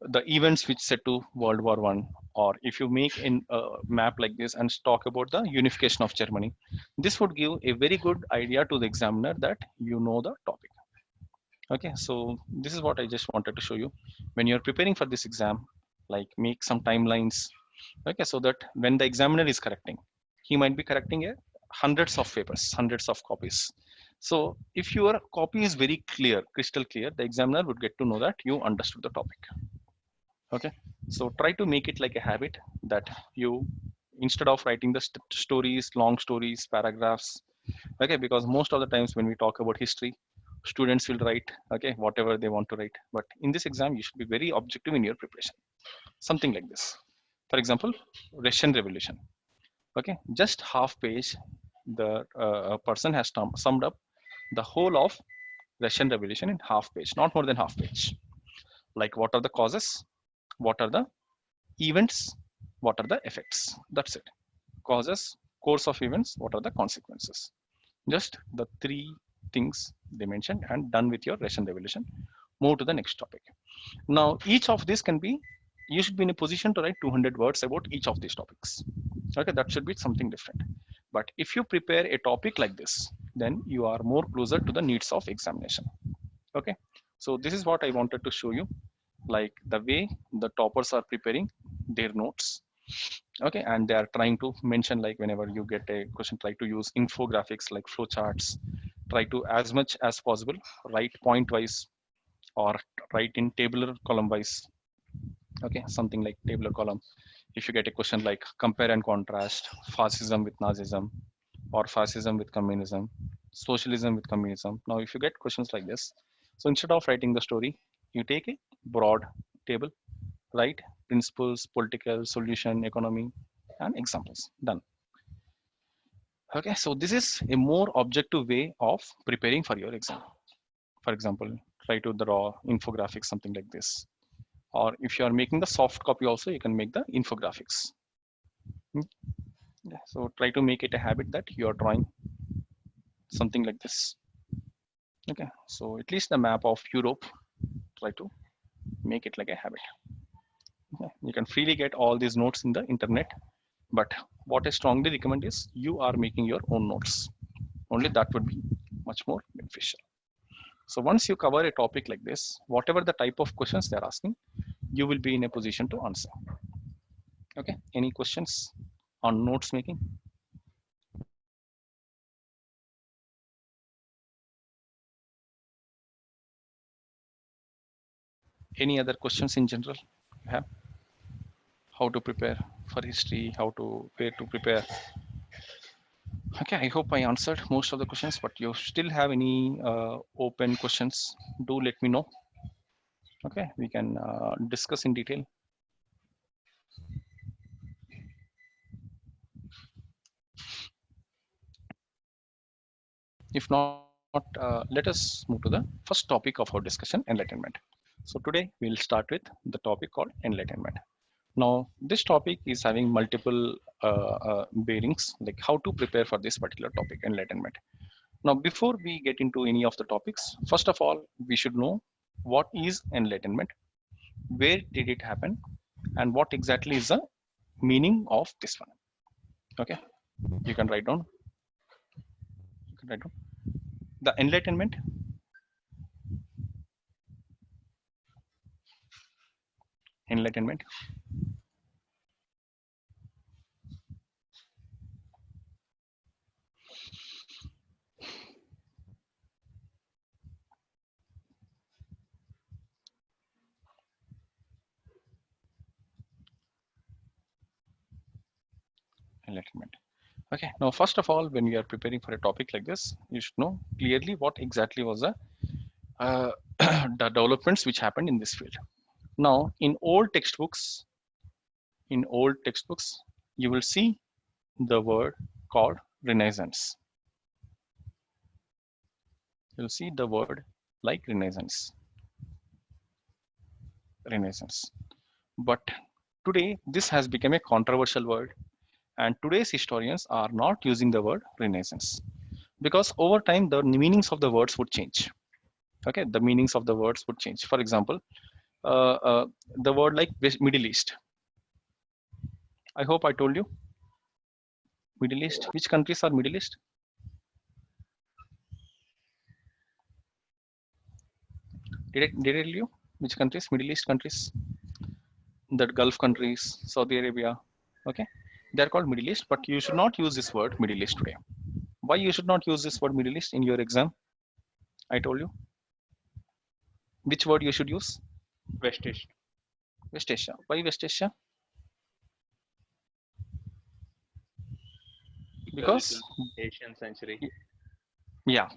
the events which led to World War One, or if you make a map like this and talk about the unification of Germany, this would give a very good idea to the examiner that you know the topic. Okay, so this is what I just wanted to show you. When you're preparing for this exam, like make some timelines. Okay, so that when the examiner is correcting, he might be correcting hundreds of papers, hundreds of copies. So if your copy is very clear, crystal clear, the examiner would get to know that you understood the topic. Okay, so try to make it like a habit that you, instead of writing the stories, long stories, paragraphs. Okay, because most of the times when we talk about history, students will write, okay, whatever they want to write. But in this exam, you should be very objective in your preparation. Something like this. For example, Russian Revolution. Okay, just half page, the person has summed up the whole of Russian Revolution in half page, not more than half page. Like, what are the causes? What are the events? What are the effects? That's it. Causes, course of events, what are the consequences? Just the three things they mentioned, and done with your Russian Revolution. Move to the next topic. Now, each of these can be, you should be in a position to write 200 words about each of these topics. Okay, that should be something different. But if you prepare a topic like this, then you are more closer to the needs of examination. Okay, so this is what I wanted to show you, like the way the toppers are preparing their notes. Okay, and they are trying to mention, like whenever you get a question, try to use infographics like flowcharts. Try to, as much as possible, write point wise or write in tabular column wise. Okay, something like tabular column. If you get a question like compare and contrast fascism with Nazism, or fascism with communism, socialism with communism. Now, if you get questions like this, so instead of writing the story, you take a broad table, write principles, political, solution, economy, and examples. Done. Okay, so this is a more objective way of preparing for your exam. For example, try to draw infographics, something like this. Or if you are making the soft copy also, you can make the infographics. Yeah, so try to make it a habit that you are drawing something like this. Okay, so at least the map of Europe, try to make it like a habit. Okay. You can freely get all these notes in the internet, but what I strongly recommend is you are making your own notes. Only that would be much more beneficial. So once you cover a topic like this, whatever the type of questions they're asking, you will be in a position to answer. Okay, any questions on notes making? Any other questions in general you have? How to prepare for history, where to prepare. Okay, I hope I answered most of the questions, but you still have any open questions, do let me know. Okay, we can discuss in detail. If not, let us move to the first topic of our discussion, enlightenment. So today we'll start with the topic called enlightenment. Now, this topic is having multiple bearings, like how to prepare for this particular topic, enlightenment. Now, before we get into any of the topics, first of all, we should know what is enlightenment, where did it happen, and what exactly is the meaning of this one. Okay, you can write down. The enlightenment. Enlightenment. Enlightenment. Okay, now first of all, when you are preparing for a topic like this, you should know clearly what exactly was the the developments which happened in this field. Now, in old textbooks, you will see the word called Renaissance. You'll see the word like Renaissance. Renaissance. But today, this has become a controversial word, and today's historians are not using the word Renaissance because over time the meanings of the words would change. Okay, the meanings of the words would change. For example, the word like Middle East. I hope I told you. Middle East. Which countries are Middle East? Did I tell you which countries? Middle East countries, the Gulf countries, Saudi Arabia. Okay, they are called Middle East, but you should not use this word Middle East today. Why you should not use this word Middle East in your exam? I told you. Which word you should use? West Asia. West Asia. Why West Asia? Because Asian century. yeah,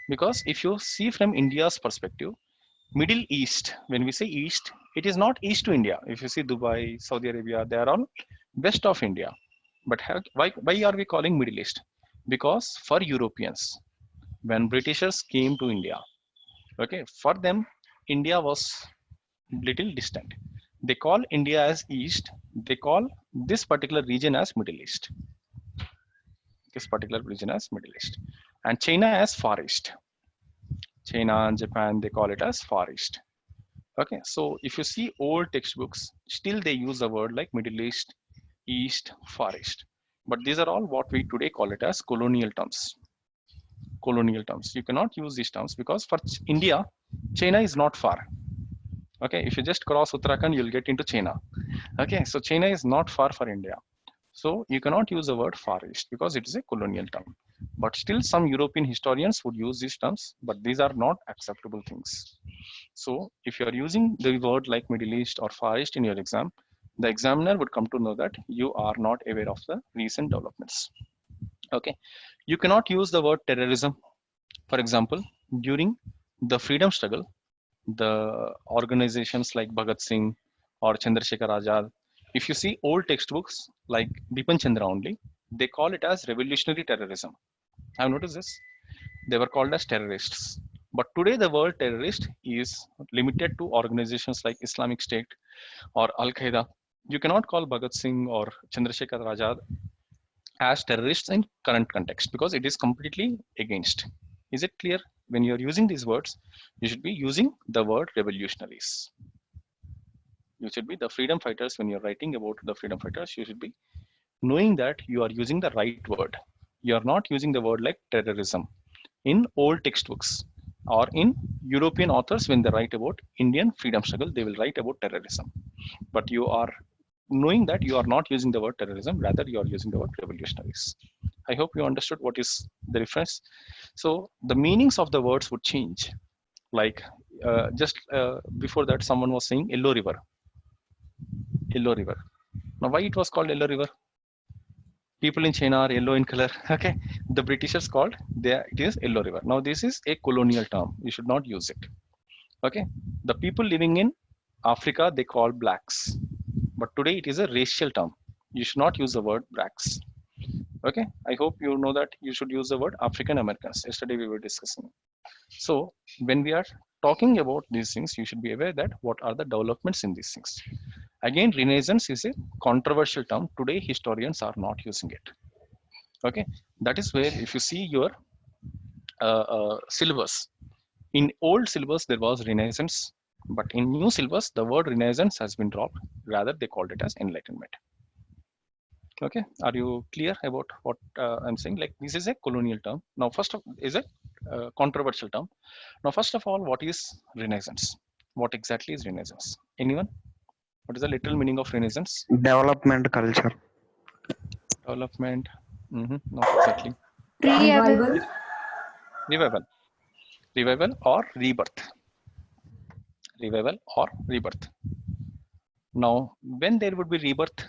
because if you see from India's perspective, Middle East, when we say East, it is not East to India. If you see Dubai, Saudi Arabia, they are all west of India. But why are we calling Middle East? Because for Europeans, when Britishers came to India, okay, for them, India was little distant. They call India as East. They call this particular region as Middle East. This particular region as Middle East. And China as Far East. China and Japan, they call it as Far East. Okay, so if you see old textbooks, still they use the word like Middle East, East, Far East. But these are all what we today call it as colonial terms. Colonial terms. You cannot use these terms because for India, China is not far. Okay, if you just cross Uttarakhand, you'll get into China. Okay, so China is not far for India. So you cannot use the word Far East because it is a colonial term. But still some European historians would use these terms, but these are not acceptable things. So if you are using the word like Middle East or Far East in your exam, the examiner would come to know that you are not aware of the recent developments. Okay, you cannot use the word terrorism. For example, during the freedom struggle, the organizations like Bhagat Singh or Chandrasekhar Azad, if you see old textbooks like Bipan Chandra only, they call it as revolutionary terrorism. I've noticed this. They were called as terrorists. But today the word terrorist is limited to organizations like Islamic State or Al-Qaeda. You cannot call Bhagat Singh or Chandrasekhar Azad as terrorists in current context because it is completely against. Is it clear? When you're using these words, you should be using the word revolutionaries. You should be the freedom fighters. When you're writing about the freedom fighters, you should be knowing that you are using the right word. You are not using the word like terrorism in old textbooks or in European authors. When they write about Indian freedom struggle, they will write about terrorism. But you are knowing that you are not using the word terrorism, rather you are using the word revolutionaries. I hope you understood what is the difference. So the meanings of the words would change. Like before that, someone was saying Yellow River. Yellow River. Now, why it was called Yellow River? People in China are yellow in color. Okay, the Britishers called it is Yellow River. Now, this is a colonial term. You should not use it. Okay, the people living in Africa, they call blacks, but today it is a racial term. You should not use the word blacks. Okay, I hope you know that you should use the word African Americans. Yesterday we were discussing. So when we are talking about these things, you should be aware that what are the developments in these things. Again, Renaissance is a controversial term. Today historians are not using it. Okay, that is where if you see your syllabus, in old syllabus there was Renaissance, but in new syllabus the word Renaissance has been dropped. Rather they called it as Enlightenment. Okay, are you clear about what I'm saying? Like this is a colonial term. Now first of is a controversial term. Now first of all, what is Renaissance? What exactly is Renaissance? Anyone? What is the literal meaning of Renaissance? Development culture. Development. Not exactly. Revival. Revival. Revival or rebirth. Revival or rebirth. Now, when there would be rebirth?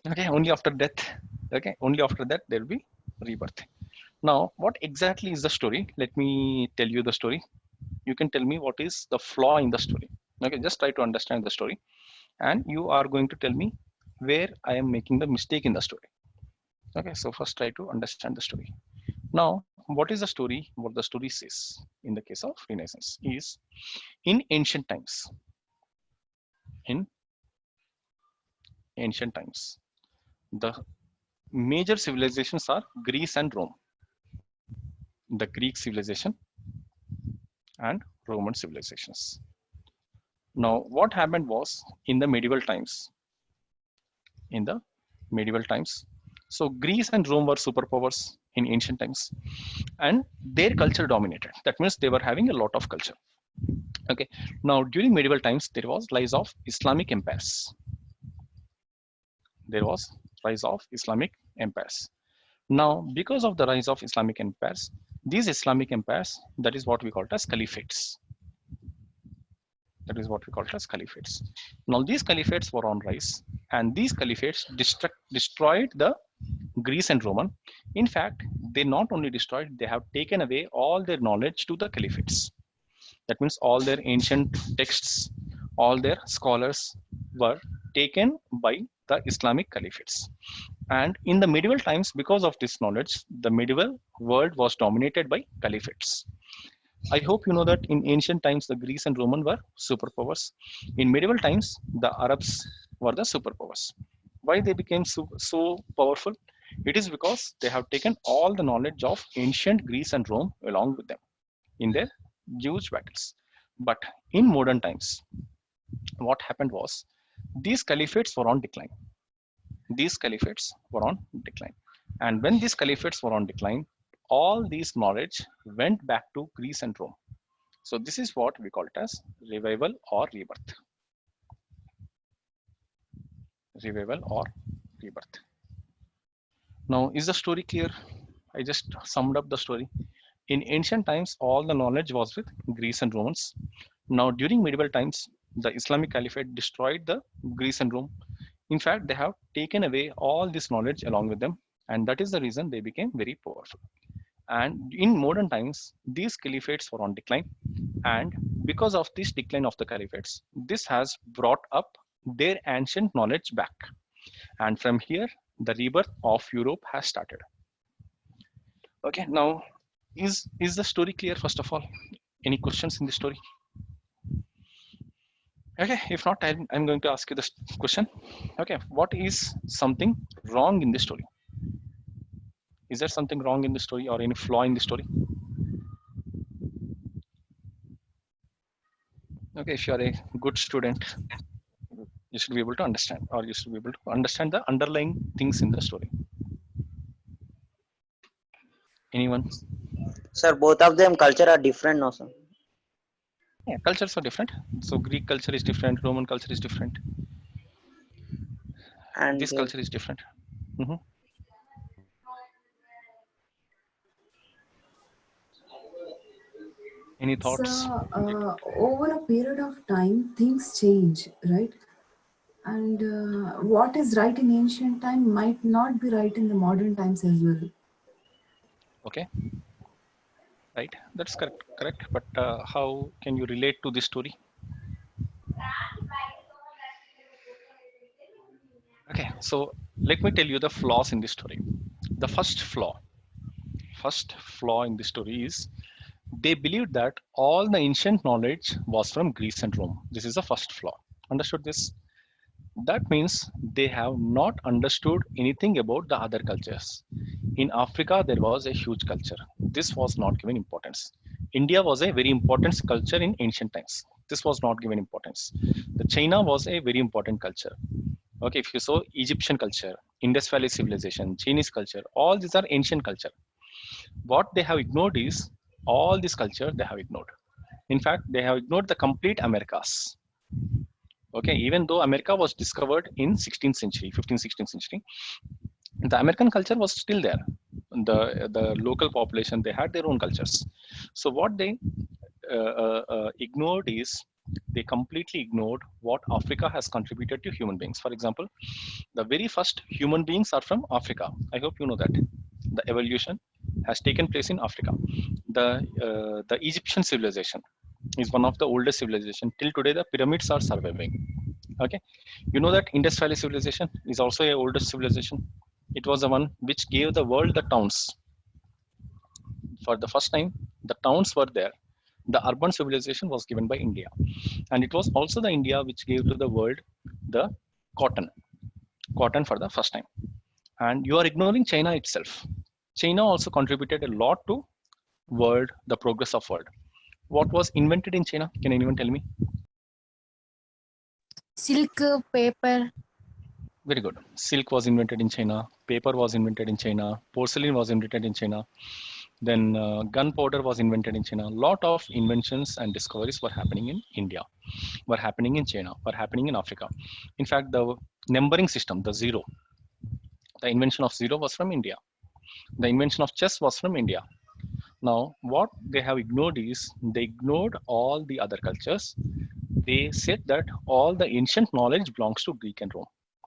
Okay, only after death. Okay, only after that there will be rebirth. Now, what exactly is the story? Let me tell you the story. You can tell me what is the flaw in the story. Okay, just try to understand the story, and you are going to tell me where I am making the mistake in the story. Okay, so first try to understand the story. Now, what is the story? What the story says in the case of Renaissance is in ancient times. In ancient times, the major civilizations are Greece and Rome. The Greek civilization and Roman civilizations. Now, what happened was in the medieval times. In the medieval times, so Greece and Rome were superpowers in ancient times, and their culture dominated. That means they were having a lot of culture. Okay. Now, during medieval times, there was rise of Islamic empires. There was rise of Islamic empires. Now, because of the rise of Islamic empires, these Islamic empires, that is what we call it as caliphates. That is what we call it as caliphates. Now, these caliphates were on rise, and these caliphates destroyed the Greece and Roman. In fact, they not only destroyed, they have taken away all their knowledge to the caliphates. That means all their ancient texts, all their scholars were taken by the Islamic caliphates. And in the medieval times, because of this knowledge, the medieval world was dominated by caliphates. I hope you know that in ancient times, the Greeks and Roman were superpowers. In medieval times, the Arabs were the superpowers. Why they became so powerful? It is because they have taken all the knowledge of ancient Greece and Rome along with them in their huge battles. But in modern times, what happened was these caliphates were on decline. These caliphates were on decline. And when these caliphates were on decline, all this knowledge went back to Greece and Rome. So this is what we call it as revival or rebirth. Revival or rebirth. Now, is the story clear? I just summed up the story. In ancient times, all the knowledge was with Greece and Romans. Now, during medieval times, the Islamic Caliphate destroyed the Greece and Rome. In fact, they have taken away all this knowledge along with them, and that is the reason they became very powerful. And in modern times, these caliphates were on decline, and because of this decline of the caliphates, this has brought up their ancient knowledge back. And from here, the rebirth of Europe has started. Okay, now, is the story clear first of all? Any questions in the story? Okay, if not, I'm going to ask you this question. Okay, what is something wrong in the story? Is there something wrong in the story or any flaw in the story? Okay, if you are a good student, you should be able to understand, or you should be able to understand the underlying things in the story. Anyone? Sir, both of them culture are different now, sir. Yeah, cultures are different. So Greek culture is different, Roman culture is different. And This culture is different. Mhm. Any thoughts? So, over a period of time, things change, right? And what is right in ancient time might not be right in the modern times as well. Okay, right, that's correct. But how can you relate to this story? Okay, so let me tell you the flaws in this story. The first flaw in this story is they believed that all the ancient knowledge was from Greece and Rome. This is the first flaw. Understood this? That means they have not understood anything about the other cultures. In Africa, there was a huge culture. This was not given importance. India was a very important culture in ancient times. This was not given importance. The China was a very important culture. Okay, if you saw Egyptian culture, Indus Valley civilization, Chinese culture, all these are ancient culture. What they have ignored is all this culture they have ignored. In fact, they have ignored the complete Americas. Okay, even though America was discovered in 16th century, 15th, 16th century, the American culture was still there. The local population, they had their own cultures. So what they ignored is they completely ignored what Africa has contributed to human beings. For example, the very first human beings are from Africa. I hope you know that. The evolution has taken place in Africa. The Egyptian civilization is one of the oldest civilization. Till today, the pyramids are surviving. Okay, you know that Indus Valley civilization is also a oldest civilization. It was the one which gave the world the towns. For the first time, the towns were there. The urban civilization was given by India. And it was also the India which gave to the world the cotton. Cotton for the first time. And you are ignoring China itself. China also contributed a lot to world, the progress of world. What was invented in China? Can anyone tell me? Silk, paper. Very good. Silk was invented in China. Paper was invented in China. Porcelain was invented in China. Then gunpowder was invented in China. A lot of inventions and discoveries were happening in India, were happening in China, were happening in Africa. In fact, the numbering system, the zero, the invention of zero was from India. The invention of chess was from India. Now, what they have ignored is they ignored all the other cultures. They said that all the ancient knowledge belongs to Greek and Rome.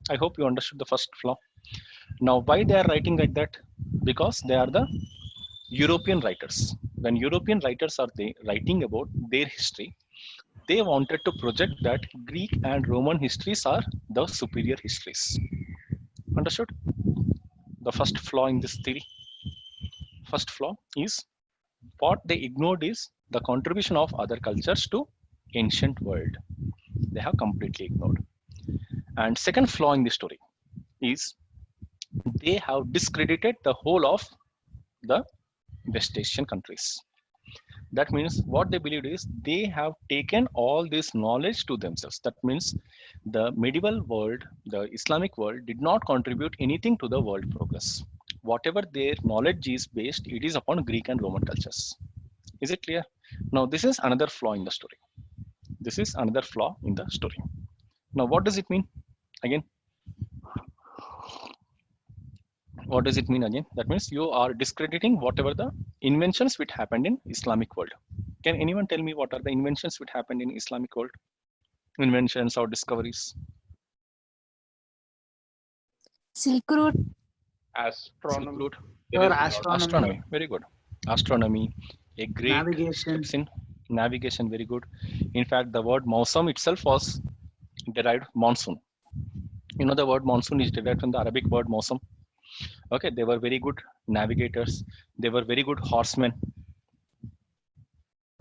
I hope you understood the first flaw. Now, why they are writing like that? Because they are the European writers. When European writers are writing about their history, they wanted to project that Greek and Roman histories are the superior histories. Understood? The first flaw in this theory. First flaw is what they ignored is the contribution of other cultures to ancient world. They have completely ignored. And second flaw in the story is they have discredited the whole of the West Asian countries. That means what they believed is they have taken all this knowledge to themselves. That means the medieval world, the Islamic world did not contribute anything to the world progress. Whatever their knowledge is based, it is upon Greek and Roman cultures. Is it clear? Now, this is another flaw in the story. This is another flaw in the story. Now, what does it mean? Again, what does it mean again? That means you are discrediting whatever the inventions which happened in Islamic world. Can anyone tell me what are the inventions which happened in Islamic world? Inventions or discoveries? Silk Route. Astronomy. Silk Route. Sir, astronomy, Astronomy, very good. Astronomy, a great navigation. steps in navigation, very good. In fact, the word Mausam itself was derived monsoon. You know, the word monsoon is derived from the Arabic word Mausam. Okay, they were very good navigators. They were very good horsemen.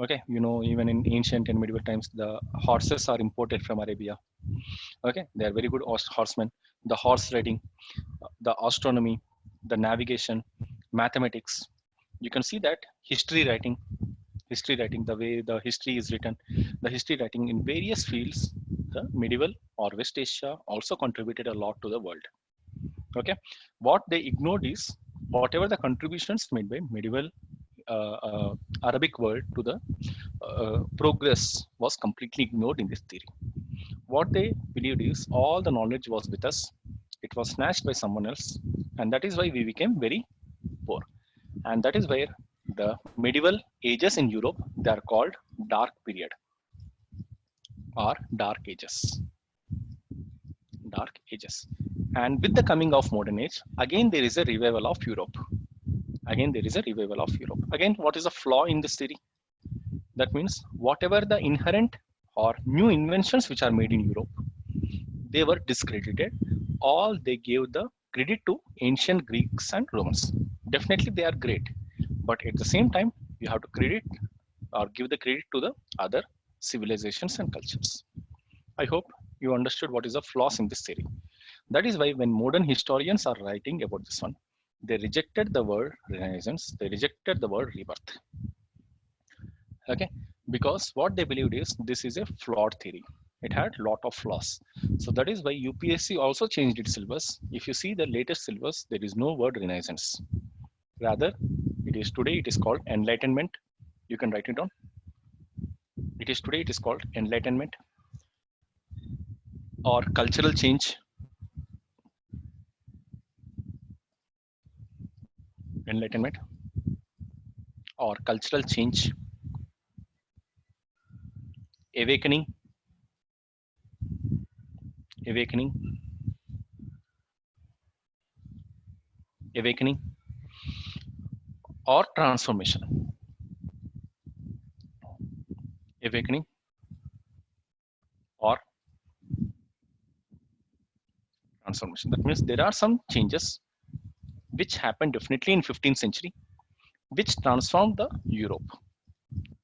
Okay, you know, even in ancient and medieval times, the horses are imported from Arabia. Okay, they are very good horsemen. The horse riding, the astronomy, the navigation, mathematics. You can see that history writing, the way the history is written, the history writing in various fields, the medieval or West Asia also contributed a lot to the world. Okay, what they ignored is whatever the contributions made by medieval Arabic world to the progress was completely ignored in this theory. What they believed is all the knowledge was with us. It was snatched by someone else, and that is why we became very poor. And that is where the medieval ages in Europe, they are called dark period or dark ages. Dark ages. And with the coming of modern age, again there is a revival of Europe. Again there is a revival of Europe. Again, what is a flaw in this theory? That means whatever the inherent or new inventions which are made in Europe, they were discredited. All they gave the credit to ancient Greeks and Romans. Definitely they are great, but at the same time, you have to credit or give the credit to the other civilizations and cultures. I hope you understood what is the flaws in this theory. That is why when modern historians are writing about this one, they rejected the word Renaissance, they rejected the word rebirth. Okay, because what they believed is this is a flawed theory. It had lot of flaws. So that is why UPSC also changed its syllabus. If you see the latest syllabus, there is no word Renaissance. Rather, it is today, it is called Enlightenment. You can write it down. It is today, it is called Enlightenment or cultural change. Enlightenment or cultural change. Awakening. Awakening. Awakening or transformation. Awakening or transformation. That means there are some changes which happened definitely in 15th century, which transformed the Europe.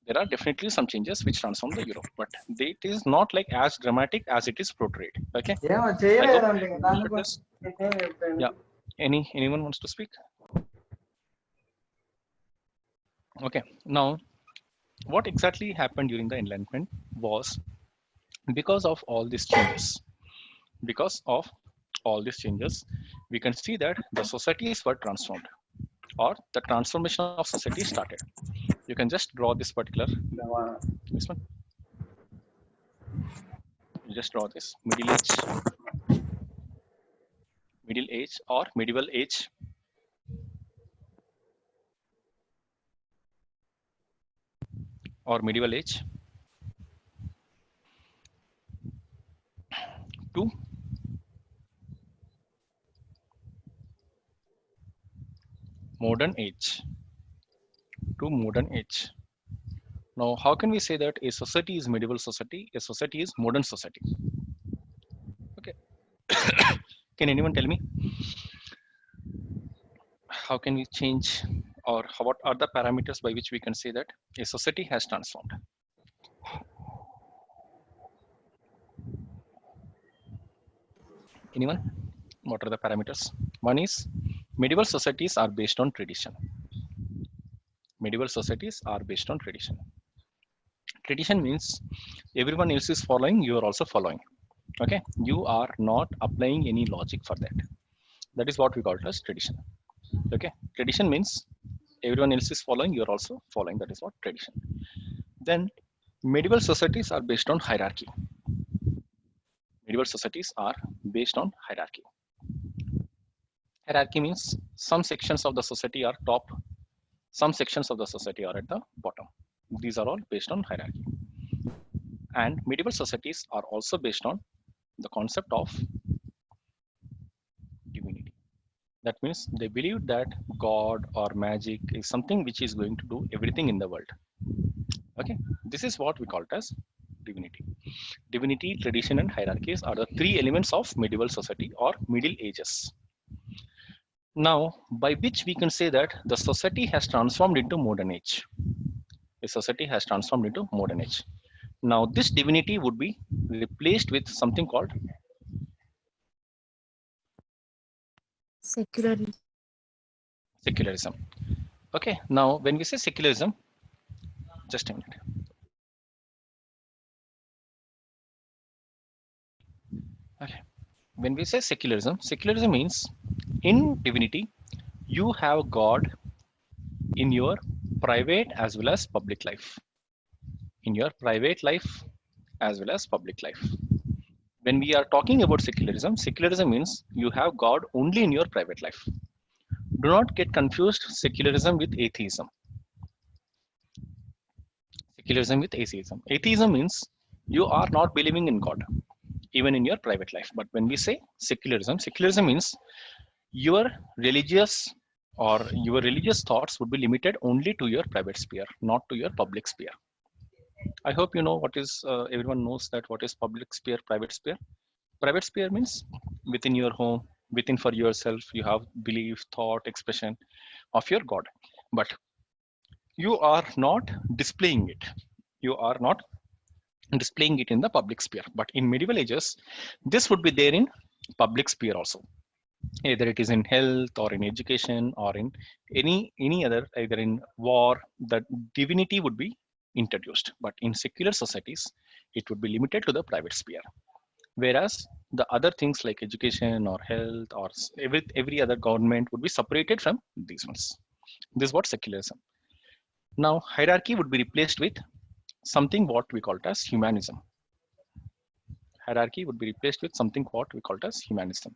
There are definitely some changes which transform the Europe, but it is not like as dramatic as it is portrayed. Okay. I hope understood this. Yeah. Anyone wants to speak? Okay. Now, what exactly happened during the Enlightenment was because of all these changes. Because of all these changes, we can see that the societies were transformed, or the transformation of society started. You can just draw this particular, this one. You just draw this middle age or medieval age. Or medieval age to modern age. To modern age. Now, how can we say that a society is medieval society, a society is modern society? Okay. Can anyone tell me? How can we change, or what are the parameters by which we can say that a society has transformed? Anyone? What are the parameters? One is medieval societies are based on tradition. Medieval societies are based on tradition. Tradition means everyone else is following, you are also following. Okay, you are not applying any logic for that. That is what we call it as tradition. Okay, tradition means everyone else is following, you are also following. That is what tradition. Then medieval societies are based on hierarchy. Medieval societies are based on hierarchy. Hierarchy means some sections of the society are top, some sections of the society are at the bottom. These are all based on hierarchy. And medieval societies are also based on the concept of divinity. That means they believe that God or magic is something which is going to do everything in the world. Okay, this is what we call it as divinity. Divinity, tradition, and hierarchies are the three elements of medieval society or Middle Ages. Now, by which we can say that the society has transformed into modern age. The society has transformed into modern age. Now, this divinity would be replaced with something called secularism. Okay, now when we say secularism, just a minute. Okay, when we say secularism, secularism means in divinity, you have God in your private as well as public life. In your private life as well as public life. When we are talking about secularism, secularism means you have God only in your private life. Do not get confused secularism with atheism. Secularism with atheism. Atheism means you are not believing in God, even in your private life. But when we say secularism, secularism means your religious thoughts would be limited only to your private sphere, not to your public sphere. I hope you know what is, everyone knows that what is public sphere, private sphere. Private sphere means within your home, within for yourself, you have belief, thought, expression of your God. But you are not displaying it. You are not displaying it in the public sphere. But in medieval ages, this would be there in public sphere also. Either it is in health or in education or in any other, either in war, the divinity would be introduced. But in secular societies, it would be limited to the private sphere. Whereas the other things like education or health or every other government would be separated from these ones. This is what secularism. Now hierarchy would be replaced with something what we call it as humanism. Hierarchy would be replaced with something what we call it as humanism.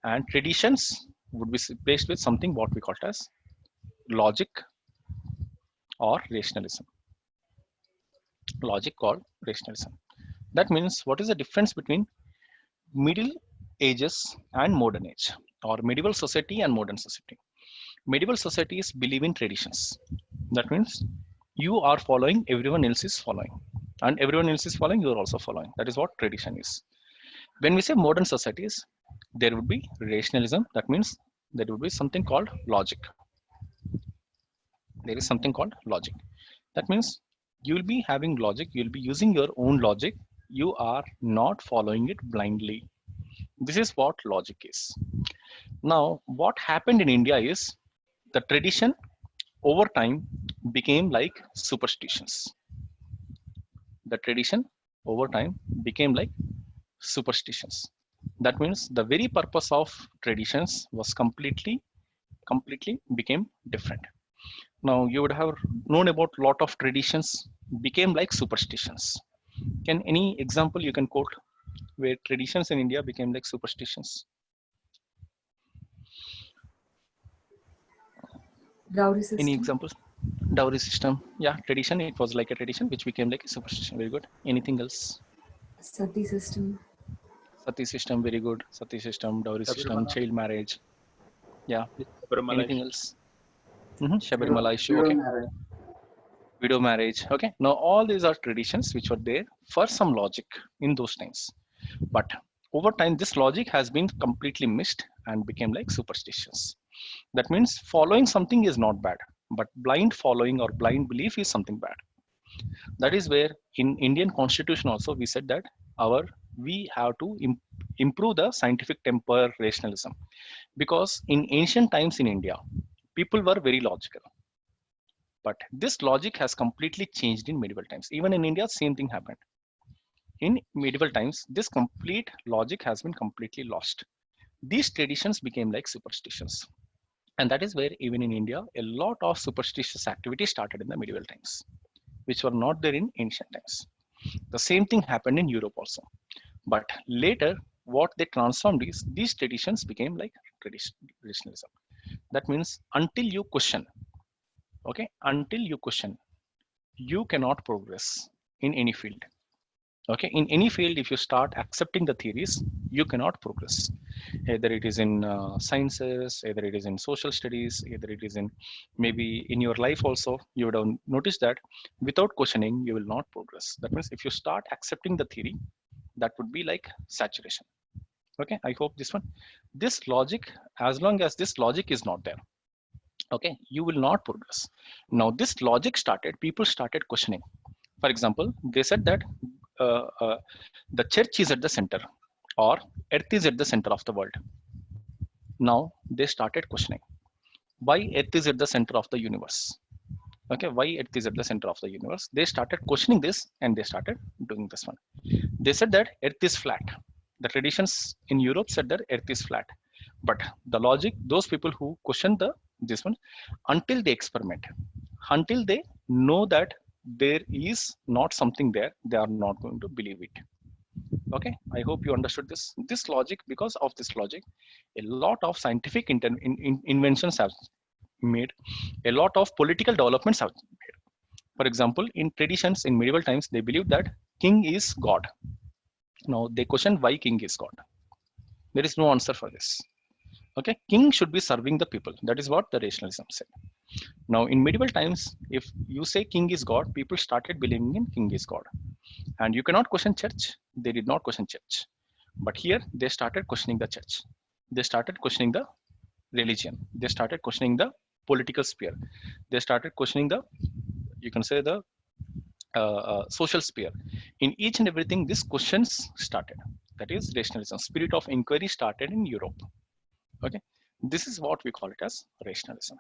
And traditions would be replaced with something what we call it as logic or rationalism. Logic or rationalism. That means what is the difference between Middle Ages and modern age, or medieval society and modern society? Medieval societies believe in traditions. That means you are following, everyone else is following, and everyone else is following, you are also following. That is what tradition is. When we say modern societies, there would be rationalism. That means there would be something called logic. There is something called logic. That means you will be having logic, you will be using your own logic. You are not following it blindly. This is what logic is. Now, what happened in India is the tradition over time became like superstitions. The tradition over time became like superstitions. That means the very purpose of traditions was completely became different. Now you would have known about lot of traditions became like superstitions. Can any example you can quote where traditions in India became like superstitions? Dowry Any system. examples? Dowry system. Yeah, tradition. It was like a tradition which became like a superstition. Very good. Anything else? Sati system. Sati system. Very good. Sati system. Dowry system. Sabarimala. Child marriage. Yeah. Sabarimala Anything issue. else? Shabarimala issue. Widow Okay. marriage. Widow marriage. Okay. Now all these are traditions which were there for some logic in those times. But over time, this logic has been completely missed and became like superstitions. That means following something is not bad, but blind following or blind belief is something bad. That is where in Indian constitution also we said that we have to improve the scientific temper rationalism, because in ancient times in India, people were very logical. But this logic has completely changed in medieval times. Even in India, same thing happened. In medieval times, this complete logic has been completely lost. These traditions became like superstitions. And that is where even in India, a lot of superstitious activity started in the medieval times, which were not there in ancient times. The same thing happened in Europe also. But later, what they transformed is these traditions became like traditionalism. That means until you question, okay, until you question, you cannot progress in any field. Okay, in any field, if you start accepting the theories, you cannot progress. Either it is in sciences, either it is in social studies, either it is in maybe in your life also, you would have noticed that without questioning, you will not progress. That means if you start accepting the theory, that would be like saturation. Okay, I hope this logic, as long as this logic is not there, okay, you will not progress. Now this logic started, people started questioning. For example, they said that uh, uh, the church is at the center, or earth is at the center of the world. Now they started questioning why earth is at the center of the universe. Okay, why earth is at the center of the universe. They started questioning this and they started doing this one. They said that earth is flat. The traditions in Europe said that earth is flat. But the logic, those people who question this one, until they experiment, until they know that there is not something there, they are not going to believe it. Okay, I hope you understood this logic. Because of this logic, a lot of scientific inventions have made, a lot of political developments have made. For example, in traditions in medieval times, they believed that king is God. Now they question why king is God. There is no answer for this. Okay, king should be serving the people. That is what the rationalism said. Now in medieval times, if you say king is God, people started believing in king is God. And you cannot question church. They did not question church. But here they started questioning the church. They started questioning the religion. They started questioning the political sphere. They started questioning the, you can say, the social sphere. In each and everything, these questions started. That is rationalism. Spirit of inquiry started in Europe. Okay, this is what we call it as rationalism.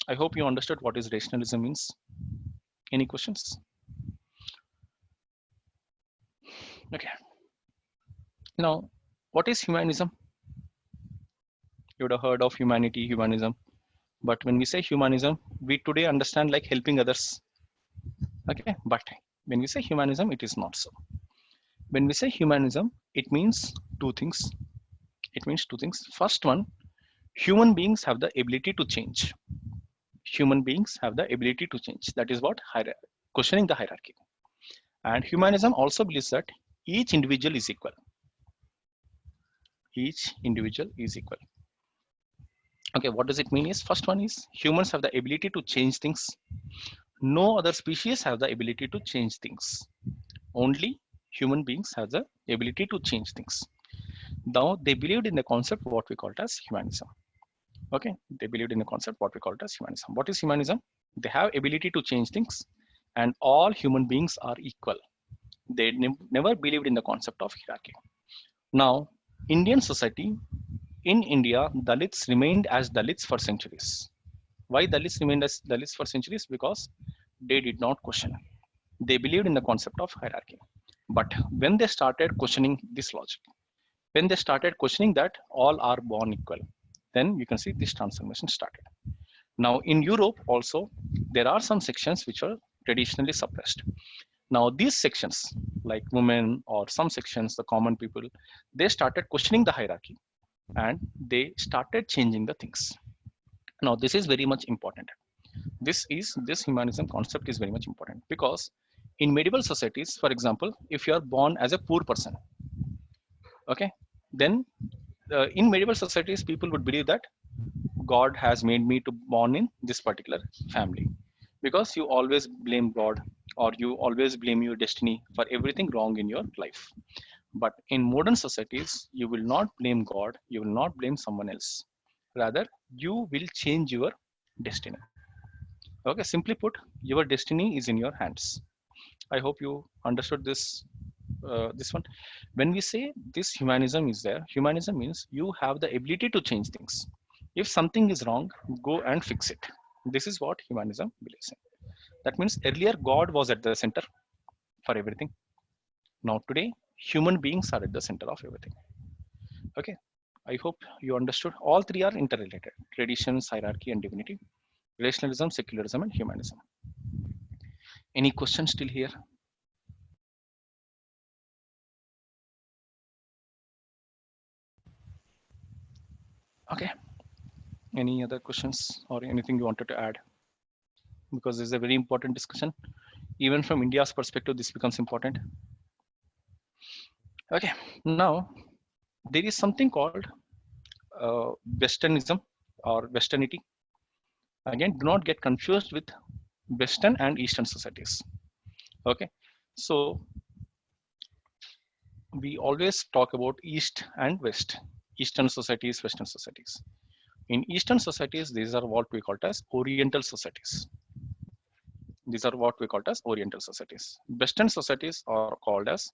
I hope you understood what is rationalism means. Any questions? Okay. Now, what is humanism? You would have heard of humanism. But when we say humanism, we today understand like helping others. Okay, but when we say humanism, it is not so. When we say humanism, it means two things. It means two things. First one, human beings have the ability to change. Human beings have the ability to change. That is what questioning the hierarchy. And humanism also believes that each individual is equal. Each individual is equal. Okay, what does it mean is, first one is humans have the ability to change things. No other species have the ability to change things. Only human beings have the ability to change things. Now they believed in the concept what we call it as humanism. Okay, they believed in the concept what we call it as humanism. What is humanism? They have ability to change things, and all human beings are equal. They never believed in the concept of hierarchy. Now, Indian society, in India, Dalits remained as Dalits for centuries. Why Dalits remained as Dalits for centuries? Because they did not question. They believed in the concept of hierarchy. But when they started questioning this logic, when they started questioning that all are born equal, then you can see this transformation started. Now in Europe also, there are some sections which are traditionally suppressed. Now these sections, like women or some sections, the common people, they started questioning the hierarchy and they started changing the things. Now this is very much important. This humanism concept is very much important because in medieval societies, for example, if you are born as a poor person, okay, then in medieval societies, people would believe that God has made me to born in this particular family, because you always blame God or you always blame your destiny for everything wrong in your life. But in modern societies, you will not blame God, you will not blame someone else. Rather, you will change your destiny. Okay, simply put, your destiny is in your hands. I hope you understood this. This one, when we say this humanism is there, humanism means you have the ability to change things. If something is wrong, go and fix it. This is what humanism believes in. That means earlier God was at the center for everything. Now today, human beings are at the center of everything. Okay, I hope you understood. All three are interrelated: traditions, hierarchy, and divinity. Rationalism, secularism, and humanism. Any questions still here? Okay. Any other questions or anything you wanted to add? Because this is a very important discussion. Even from India's perspective, this becomes important. Okay, now there is something called Westernism or Westernity. Again, do not get confused with Western and Eastern societies. Okay, so we always talk about East and West, Eastern societies, Western societies. In Eastern societies, these are what we call as Oriental societies. These are what we call as Oriental societies. Western societies are called as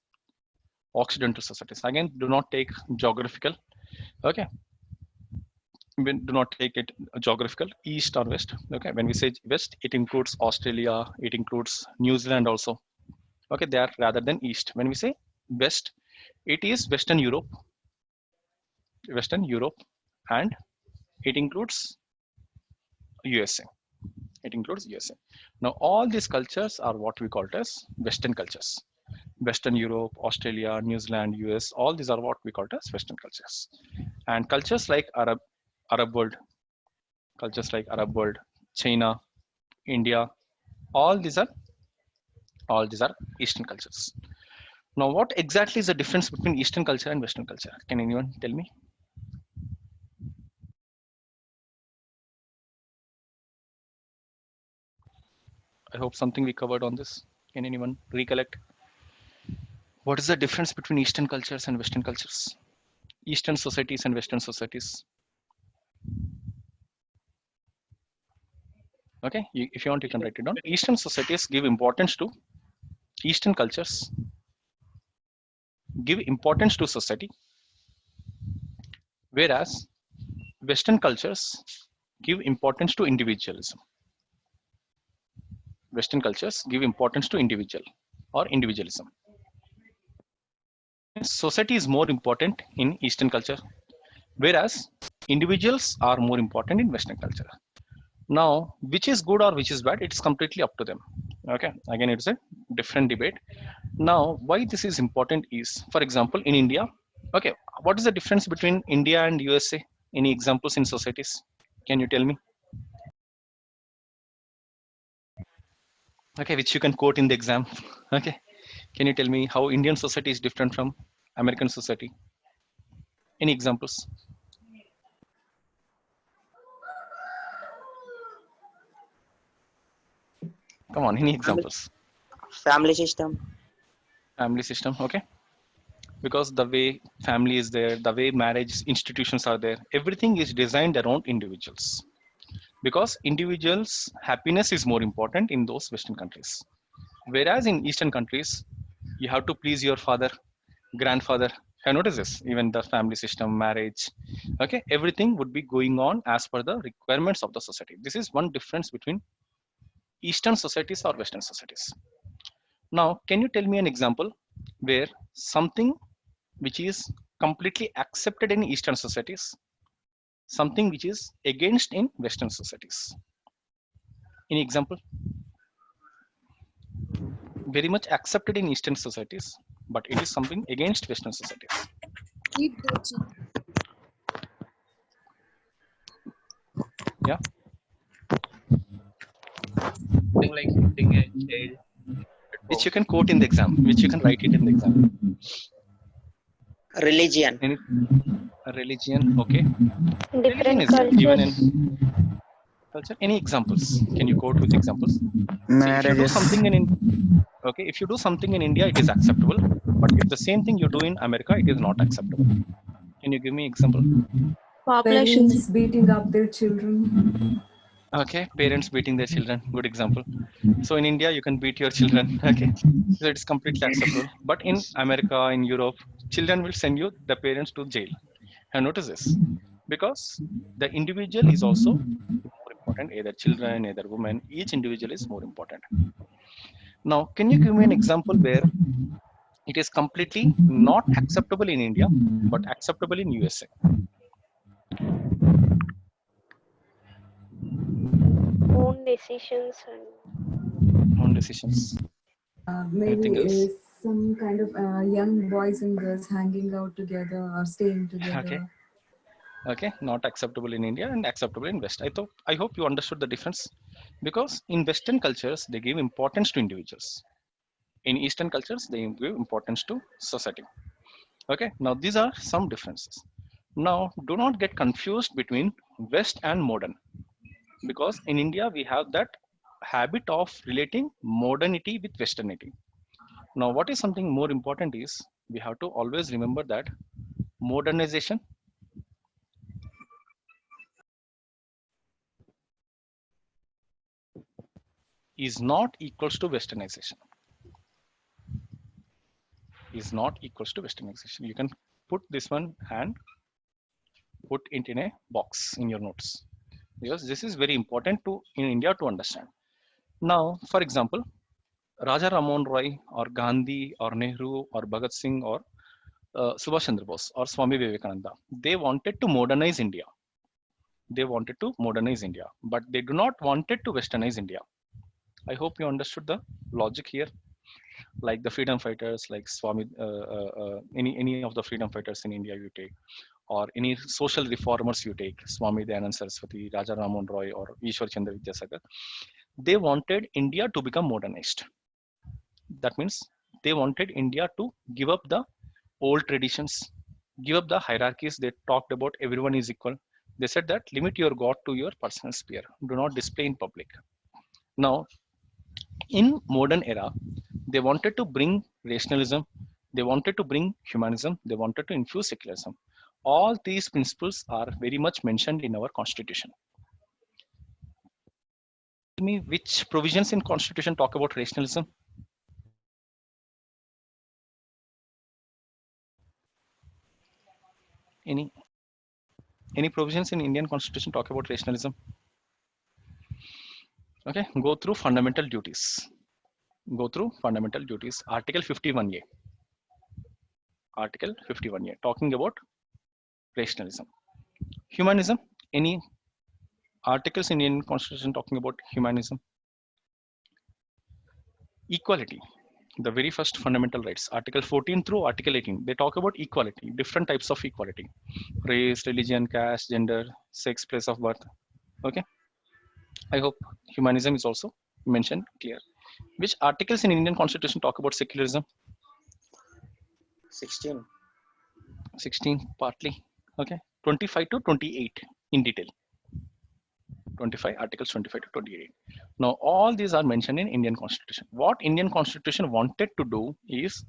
Occidental societies. Again, do not take geographical. Okay, we do not take it geographical, East or West. Okay, when we say West, it includes Australia, it includes New Zealand also. Okay, they are rather than East. When we say West, it is Western Europe, and it includes USA. It includes USA. Now, all these cultures are what we call as Western cultures. Western Europe, Australia, New Zealand, US, all these are what we call as Western cultures. And cultures like Arab world, China, India, all these are Eastern cultures. Now, what exactly is the difference between Eastern culture and Western culture? Can anyone tell me? I hope something we covered on this. Can anyone recollect? What is the difference between Eastern cultures and Western cultures? Eastern societies and Western societies. Okay, if you want, you can write it down. Eastern societies give importance to Eastern cultures, give importance to society, whereas Western cultures give importance to individualism. Western cultures give importance to individual or individualism. Society is more important in Eastern culture, whereas individuals are more important in Western culture. Now, which is good or which is bad, it's completely up to them. Okay, again, it's a different debate. Now, why this is important is, for example, in India, okay, what is the difference between India and USA? Any examples in societies? Can you tell me? Okay, which you can quote in the exam. Okay, can you tell me how Indian society is different from American society? Any examples? Come on, any examples? Family system. Family system, okay. Because the way family is there, the way marriage institutions are there, everything is designed around individuals. because individuals happiness is more important in those Western countries, whereas in Eastern countries you have to please your father, grandfather. I notice this, even the family system, marriage, okay, everything would be going on as per the requirements of the society. This is one difference between Eastern societies or Western societies. Now can you tell me an example where something which is completely accepted in Eastern societies, something which is against in Western societies? Any example? Very much accepted in Eastern societies, but it is something against Western societies. Yeah. Something like hitting a child. Which you can quote in the exam, which you can write it in the exam. Religion. Any religion, okay. Religion Different is there even in cultures. culture. Any examples? Can you quote with examples? See, if you do Marriages. something okay, if you do something in India, it is acceptable, but if the same thing you do in America, it is not acceptable. Can you give me example? Populations. Parents beating up their children. Okay, parents beating their children, good example. So in India you can beat your children, okay, so it's completely acceptable, but in America, in Europe, children will send you the parents to jail. Have noticed this? Because the individual is also more important, either children, either women, each individual is more important. Now can you give me an example where it is completely not acceptable in India but acceptable in USA? Own decisions and Own decisions. Maybe Anything else? some kind of young boys and girls hanging out together or staying together. Okay. Okay, not acceptable in India and acceptable in West. I hope you understood the difference, because in Western cultures they give importance to individuals. In Eastern cultures they give importance to society. Okay, now these are some differences. Now do not get confused between West and modern, because in India we have that habit of relating modernity with Westernity. Now what is something more important is we have to always remember that modernization is not equals to Westernization. Is not equals to Westernization. You can put this one and put it in a box in your notes, because this is very important to in India to understand. Now, for example, Raja Ramon Roy or Gandhi or Nehru or Bhagat Singh or Subhash Chandra Bose or Swami Vivekananda, they wanted to modernize India. They wanted to modernize India, but they do not wanted to Westernize India. I hope you understood the logic here. Like the freedom fighters, like Swami, any of the freedom fighters in India you take, or any social reformers you take, Swami Dayanand Saraswati, Raja Ramon Roy, or Ishwar Chandra Vidyasagar, they wanted India to become modernized. That means they wanted India to give up the old traditions, give up the hierarchies. They talked about everyone is equal. They said that limit your God to your personal sphere. Do not display in public. Now, in modern era, they wanted to bring rationalism, they wanted to bring humanism, they wanted to infuse secularism. All these principles are very much mentioned in our constitution. Tell me which provisions in constitution talk about rationalism? Any provisions in Indian constitution talk about rationalism? Okay, go through fundamental duties. Go through fundamental duties. Article 51A. Article 51A talking about rationalism. Humanism. Any articles in Indian constitution talking about humanism? Equality. The very first fundamental rights, Article 14 through Article 18, they talk about equality, different types of equality: race, religion, caste, gender, sex, place of birth. Okay, I hope humanism is also mentioned clear. Which articles in Indian constitution talk about secularism? 16. 16 partly. Okay, 25 to 28 in detail. 25 articles, 25 to 28. Now all these are mentioned in Indian constitution. What Indian constitution wanted to do is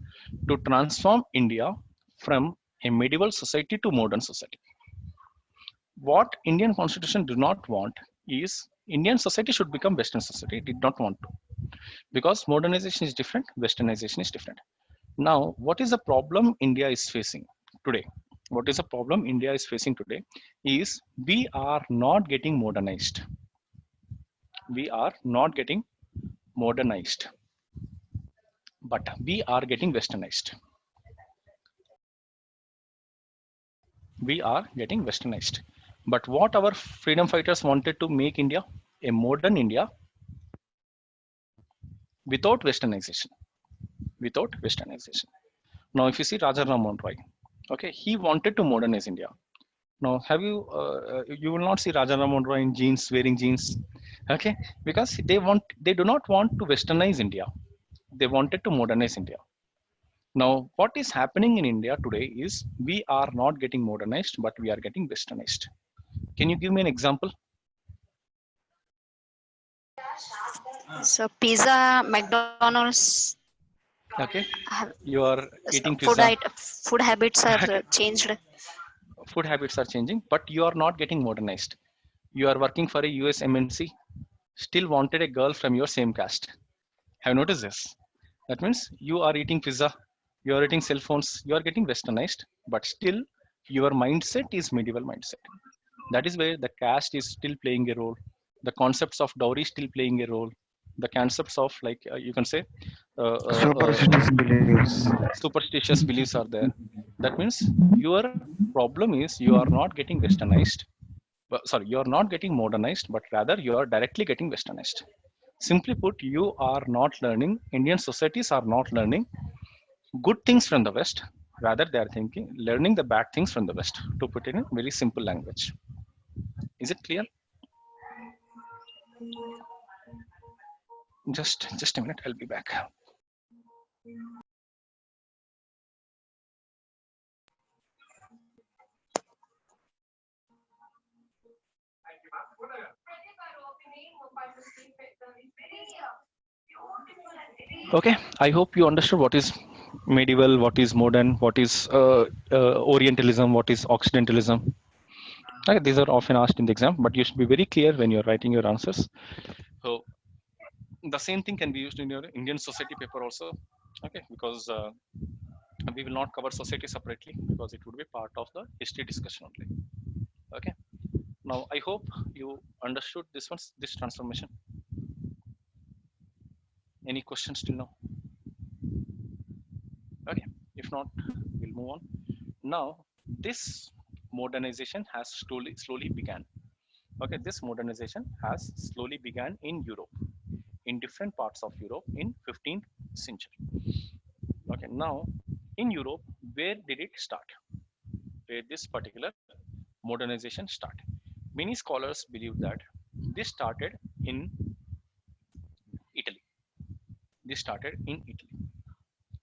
to transform India from a medieval society to modern society. What Indian constitution do not want is Indian society should become Western society. It did not want to, because modernization is different, Westernization is different. Now, what is the problem India is facing today? What is the problem India is facing today is we are not getting modernized. We are not getting modernized, but we are getting Westernized. We are getting Westernized. But what our freedom fighters wanted to make India a modern India without Westernization. Without Westernization. Now, if you see Raja Ram Mohan Roy, okay, he wanted to modernize India. Now, have you? You will not see Raja Ram Mohan Roy in jeans, wearing jeans, okay, because they do not want to Westernize India. They wanted to modernize India. Now, what is happening in India today is we are not getting modernized, but we are getting Westernized. Can you give me an example? So pizza, McDonald's, Okay, have- you are so eating food pizza. food habits are Okay. changed. Food habits are changing, but you are not getting modernized. You are working for a US MNC, still wanted a girl from your same caste. Have you noticed this? That means you are eating pizza, you are eating cell phones, you are getting westernized, but still your mindset is medieval mindset. That is where the caste is still playing a role. The concepts of dowry still playing a role. The concepts of like you can say Superstitious beliefs. superstitious beliefs are there. That means your problem is you are not getting westernized. Sorry, you are not getting modernized, but rather you are directly getting westernized. Simply put, you are not learning. Indian societies are not learning good things from the West. Rather, they are thinking learning the bad things from the West. To put it in a very simple language. Is it clear? Just a minute. I'll be back. Okay, I hope you understood what is medieval, what is modern, what is Orientalism, what is Occidentalism. Okay, these are often asked in the exam, but you should be very clear when you're writing your answers. So the same thing can be used in your Indian society paper also. Okay, because we will not cover society separately because it would be part of the history discussion only. Okay. Now I hope you understood this transformation. Any questions till now? Okay, if not, we'll move on. Now, this modernization has slowly began. Okay, this modernization has slowly began in Europe, in different parts of Europe in 15th century. Okay, now in Europe, where did it start? Where this particular modernization started? Many scholars believe that this started in Italy. This started in Italy.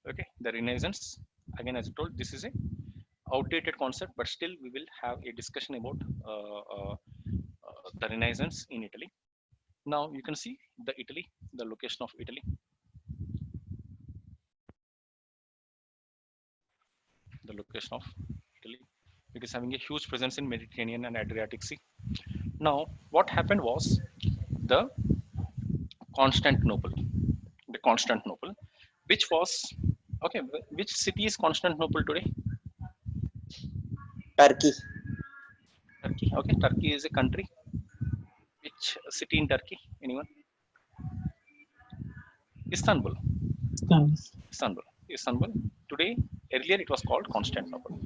Okay, the Renaissance. Again, as I told, this is a outdated concept, but still we will have a discussion about the Renaissance in Italy. Now you can see the Italy, the location of Italy. The location of Italy. It is having a huge presence in Mediterranean and Adriatic Sea. Now, what happened was the Constantinople. The Constantinople, which was okay. Which city is Constantinople today? Turkey. Turkey. Okay, Turkey is a country. Which city in Turkey? Anyone? Istanbul. Istanbul. Istanbul. Today, earlier it was called Constantinople.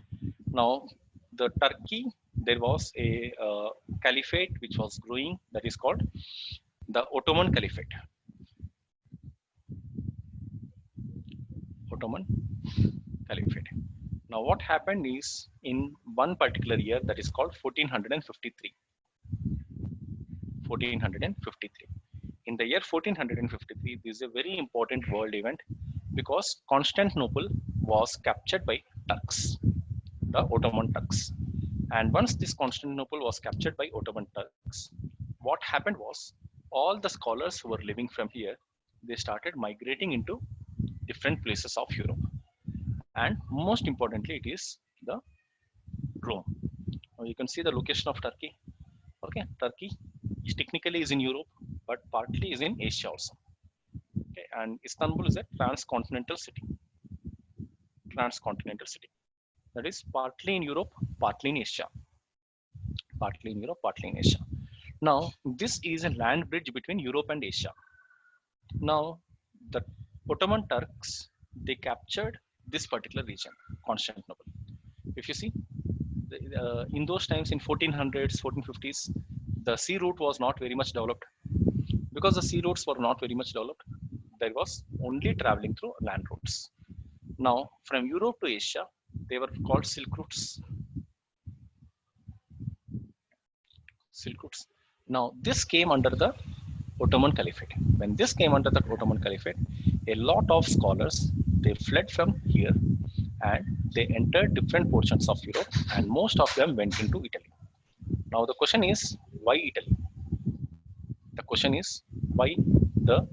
Now, the Turkey, there was a caliphate which was growing, that is called the Ottoman Caliphate. Ottoman Caliphate. Now, what happened is in one particular year that is called 1453. 1453. In the year 1453, this is a very important world event because Constantinople was captured by Turks, the Ottoman Turks. And once this Constantinople was captured by Ottoman Turks, what happened was all the scholars who were living from here, they started migrating into different places of Europe. And most importantly, it is the Rome. Now you can see the location of Turkey. Okay, Turkey. technically is in Europe, but partly is in Asia also. Okay, and Istanbul is a transcontinental city. Transcontinental city. That is partly in Europe, partly in Asia. Partly in Europe, partly in Asia. Now, this is a land bridge between Europe and Asia. Now, the Ottoman Turks, they captured this particular region, Constantinople. If you see, in those times in 1400s, 1450s, the sea route was not very much developed. Because the sea routes were not very much developed, there was only traveling through land routes. Now, from Europe to Asia, they were called Silk routes. Silk routes. Now, this came under the Ottoman Caliphate. When this came under the Ottoman Caliphate, a lot of scholars, they fled from here and they entered different portions of Europe, and most of them went into Italy. Now, the question is, why Italy? The question is, why the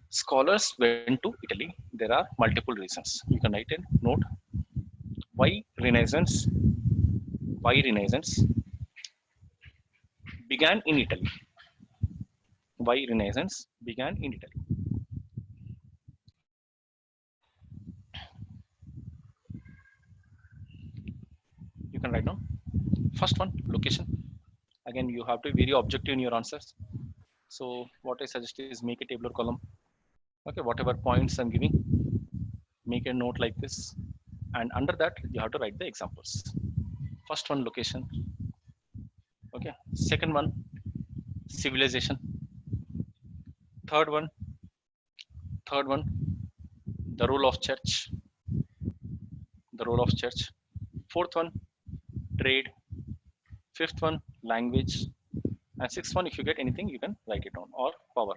scholars went to Italy? There are multiple reasons. You can write a note. Why Renaissance? Why Renaissance began in Italy? Why Renaissance began in Italy? You can write down. First one, location. Again, you have to be very objective in your answers. So what I suggest is make a tabular column. Okay, whatever points I'm giving, make a note like this. And under that, you have to write the examples. First one, location. Okay. Second one, civilization. Third one, the role of church. The role of church. Fourth one, trade. Fifth one, language. And sixth one, if you get anything, you can write it down, or power.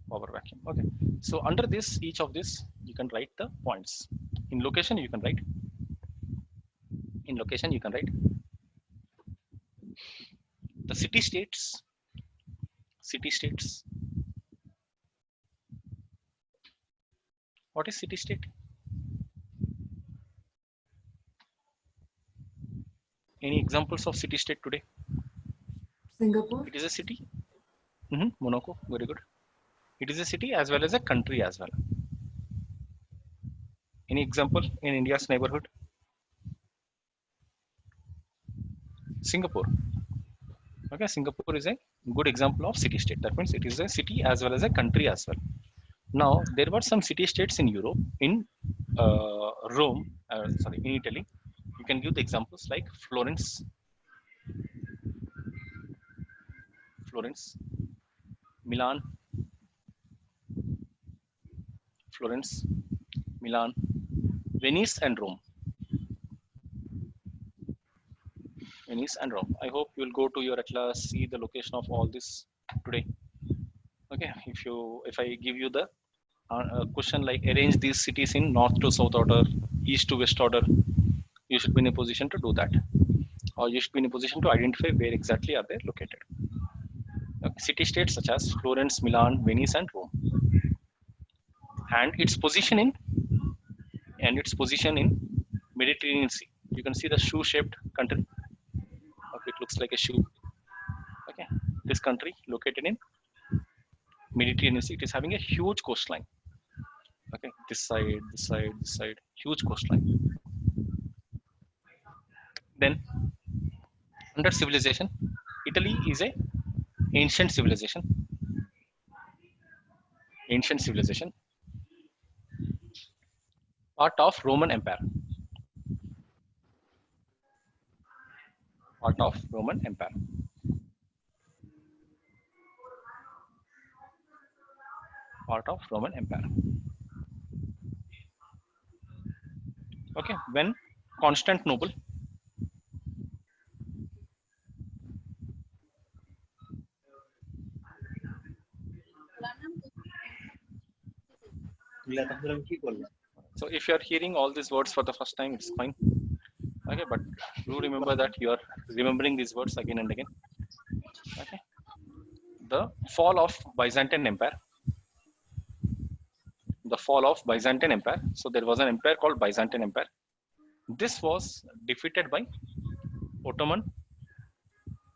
Power vacuum. Okay. So under this, each of this, you can write the points. In location, you can write. In location, you can write the city states. City states. What is city state? Any examples of city state today? Singapore. It is a city. Monaco, very good. It is a city as well as a country as well. Any example in India's neighborhood? Singapore. Okay, Singapore is a good example of city state. That means it is a city as well as a country as well. Now, there were some city states in Europe, in Rome, in Italy. You can give the examples like Florence, Milan, Florence, Milan, Venice and Rome. Venice and Rome. I hope you will go to your atlas, see the location of all this today. Okay, if I give you the question like arrange these cities in north to south order, east to west order, you should be in a position to do that, or you should be in a position to identify where exactly are they located. Okay, city states such as Florence, Milan, Venice, and Rome, and its position in Mediterranean Sea. You can see the shoe-shaped country. Okay, it looks like a shoe. Okay, this country located in Mediterranean Sea. It is having a huge coastline. Okay, this side, huge coastline. Then, under civilization, Italy is a ancient civilization. Ancient civilization. Part of Roman Empire. Part of Roman Empire. Part of Roman Empire. Okay, when Constantinople so if you are hearing all these words for the first time, it's fine. Okay, but do remember that you are remembering these words again and again. Okay, the fall of Byzantine Empire. The fall of Byzantine Empire. So there was an empire called Byzantine Empire. This was defeated by Ottoman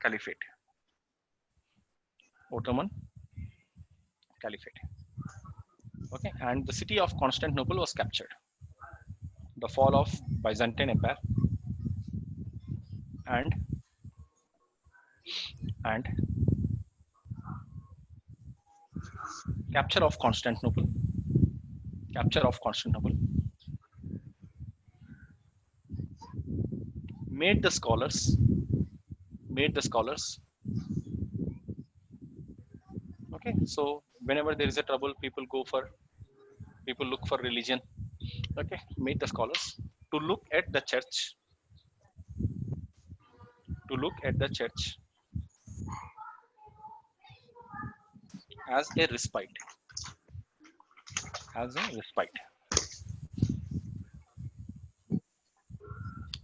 Caliphate. Ottoman Caliphate. Okay, and the city of Constantinople was captured. The fall of Byzantine Empire and and capture of Constantinople. Capture of Constantinople made the scholars. Okay, so whenever there is a trouble, people look for religion. Okay, made the scholars to look at the church as a respite. As a respite.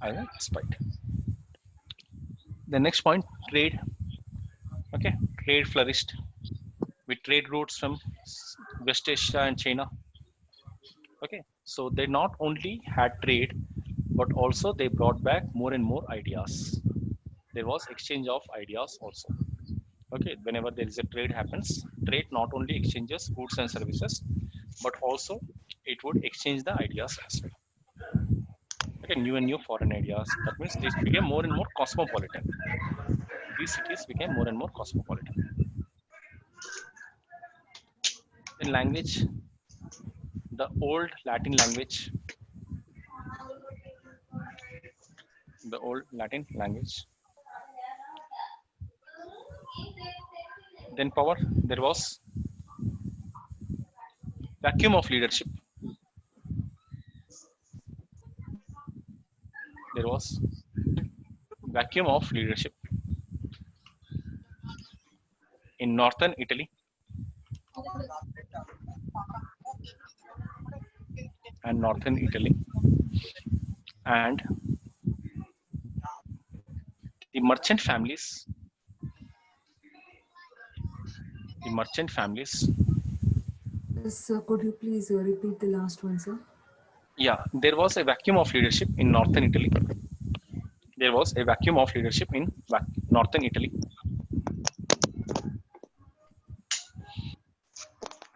As a respite. The next point, trade. Okay, trade flourished with trade routes from West Asia and China. Okay, so they not only had trade, but also they brought back more and more ideas. There was exchange of ideas also. Okay, whenever there is a trade happens, trade not only exchanges goods and services, but also it would exchange the ideas as well. Okay, new and new foreign ideas. That means this became more and more cosmopolitan. These cities became more and more cosmopolitan. In language, the old Latin language, Then power, there was vacuum of leadership. There was vacuum of leadership in northern Italy and the merchant families. Sir, could you please repeat the last one, sir? Yeah, there was a vacuum of leadership in northern Italy.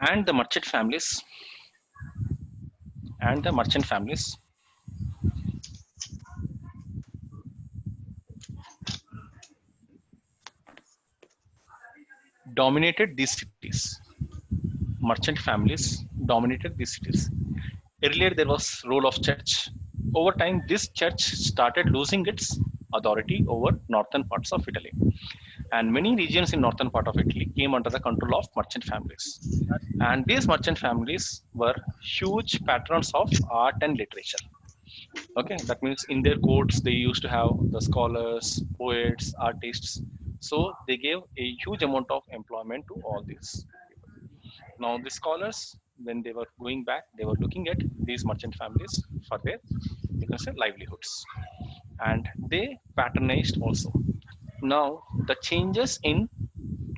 And the merchant families dominated these cities. Merchant families dominated these cities. Earlier there was role of church. Over time, this church started losing its authority over northern parts of Italy. And many regions in northern part of Italy came under the control of merchant families. And these merchant families were huge patrons of art and literature. Okay, that means in their courts they used to have the scholars, poets, artists. So they gave a huge amount of employment to all these. Now the scholars, when they were going back, they were looking at these merchant families for their, you can say, livelihoods, and they patronized also. Now the changes in,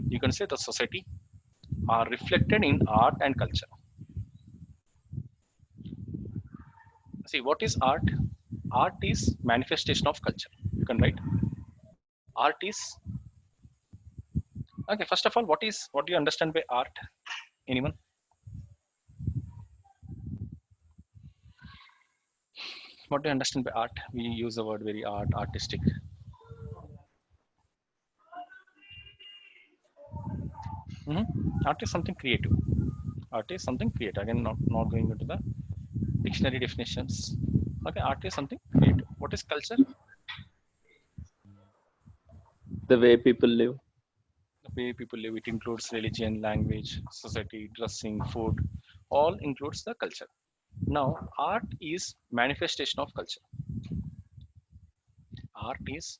you can say, the society are reflected in art and culture. See, what is art? Art is manifestation of culture. You can write. Art is, okay, first of all, what do you understand by art? Anyone? What do you understand by art? We use the word very artistic. Art is something creative. Art is something creative. Again, not going into the dictionary definitions. Okay, art is something creative. What is culture? The way people live. The way people live. It includes religion, language, society, dressing, food. All includes the culture. Now, art is manifestation of culture. Art is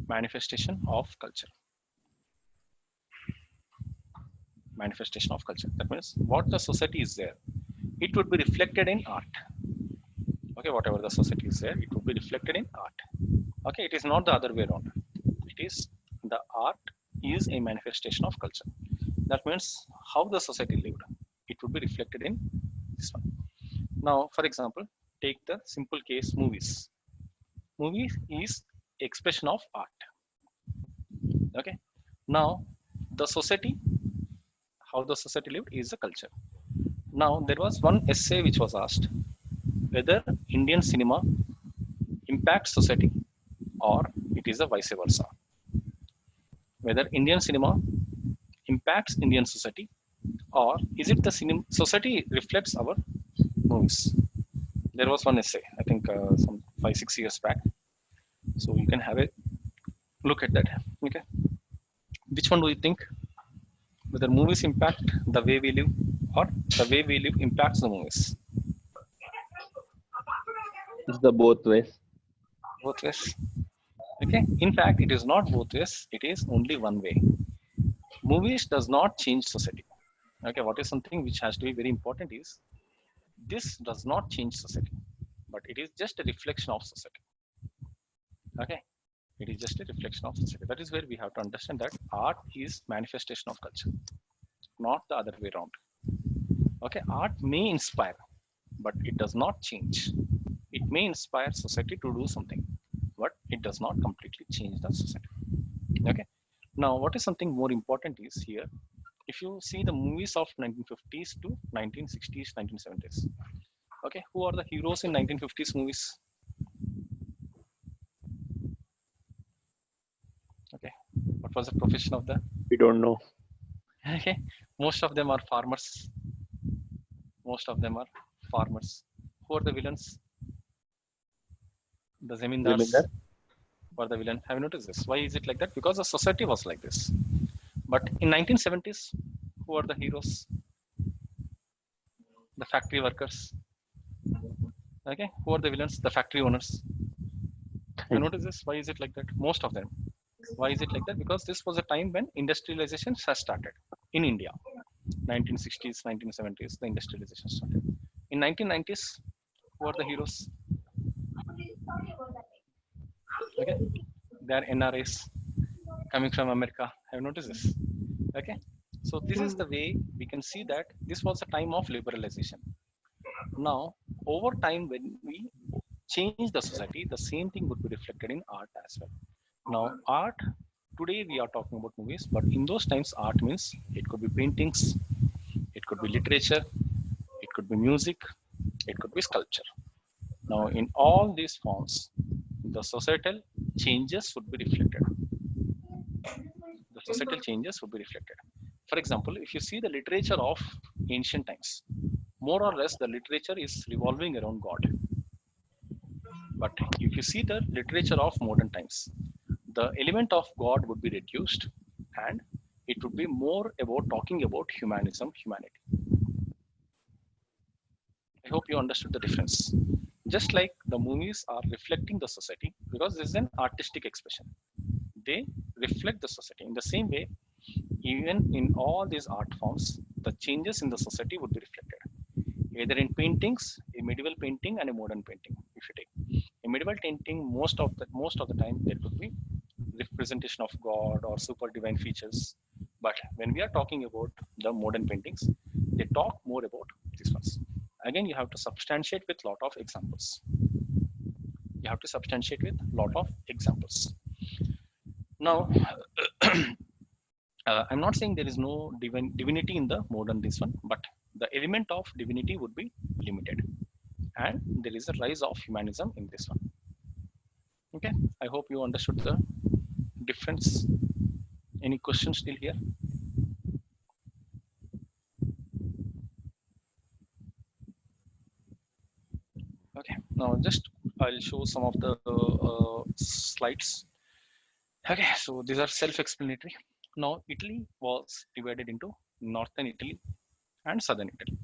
manifestation of culture. Manifestation of culture. That means what the society is there, it would be reflected in art. Okay, whatever the society is there, it would be reflected in art. Okay, it is not the other way around. It is the art is a manifestation of culture. That means how the society lived, it would be reflected in this one. Now, for example, take the simple case movies. Movies is expression of art. Okay. Now the society, how the society lived is the culture. Now there was one essay which was asked whether Indian cinema impacts society or it is a vice versa. Whether Indian cinema impacts Indian society or is it the cinema society reflects our movies. There was one essay, I think some 5-6 years back. So you can have a look at that. Okay. Which one do you think? Whether movies impact the way we live or the way we live impacts the movies? It's the both ways. Both ways. Okay. In fact, it is not both ways. It is only one way. Movies does not change society. Okay. What is something which has to be very important is this does not change society, but it is just a reflection of society. Okay. It is just a reflection of society. That is where we have to understand that art is manifestation of culture, not the other way around. Okay. Art may inspire, but it does not change. It may inspire society to do something, but it does not completely change the society. Okay. Now, what is something more important is here. If you see the movies of 1950s to 1960s, 1970s. Okay. Who are the heroes in 1950s movies? Okay. What was the profession of the? We don't know. Okay. Most of them are farmers. Most of them are farmers. Who are the villains? The zamindars Zamindar? were the villain. Have you noticed this? Why is it like that? Because the society was like this. But in 1970s, who are the heroes? The factory workers. Okay. Who are the villains? The factory owners. You notice this? Why is it like that? Most of them. Why is it like that? Because this was a time when industrialization has started in India. 1960s, 1970s, the industrialization started. In 1990s, who are the heroes? Okay, they are NRAs coming from America. Have you noticed this? Okay, so this is the way we can see that this was a time of liberalization. Now, over time, when we change the society, the same thing would be reflected in art as well. Now, art, today we are talking about movies, but in those times, art means it could be paintings, it could be literature, it could be music, it could be sculpture. Now, in all these forms, the societal changes would be reflected. The societal changes would be reflected. For example, if you see the literature of ancient times, more or less the literature is revolving around God. But if you see the literature of modern times, the element of God would be reduced and it would be more about talking about humanism, humanity. I hope you understood the difference. Just like the movies are reflecting the society because this is an artistic expression. They reflect the society. In the same way, even in all these art forms, the changes in the society would be reflected. Either in paintings, a medieval painting and a modern painting. If you take a medieval painting, most of the time there could be representation of God or super divine features. But when we are talking about the modern paintings, they talk more about these ones. Again, you have to substantiate with lot of examples. You have to substantiate with lot of examples. Now, I'm not saying there is no divinity in the modern this one, but the element of divinity would be limited. And there is a rise of humanism in this one. Okay, I hope you understood the difference. Any questions still here? Okay, now just I'll show some of the slides. Okay, so these are self-explanatory. Now, Italy was divided into northern Italy and southern Italy.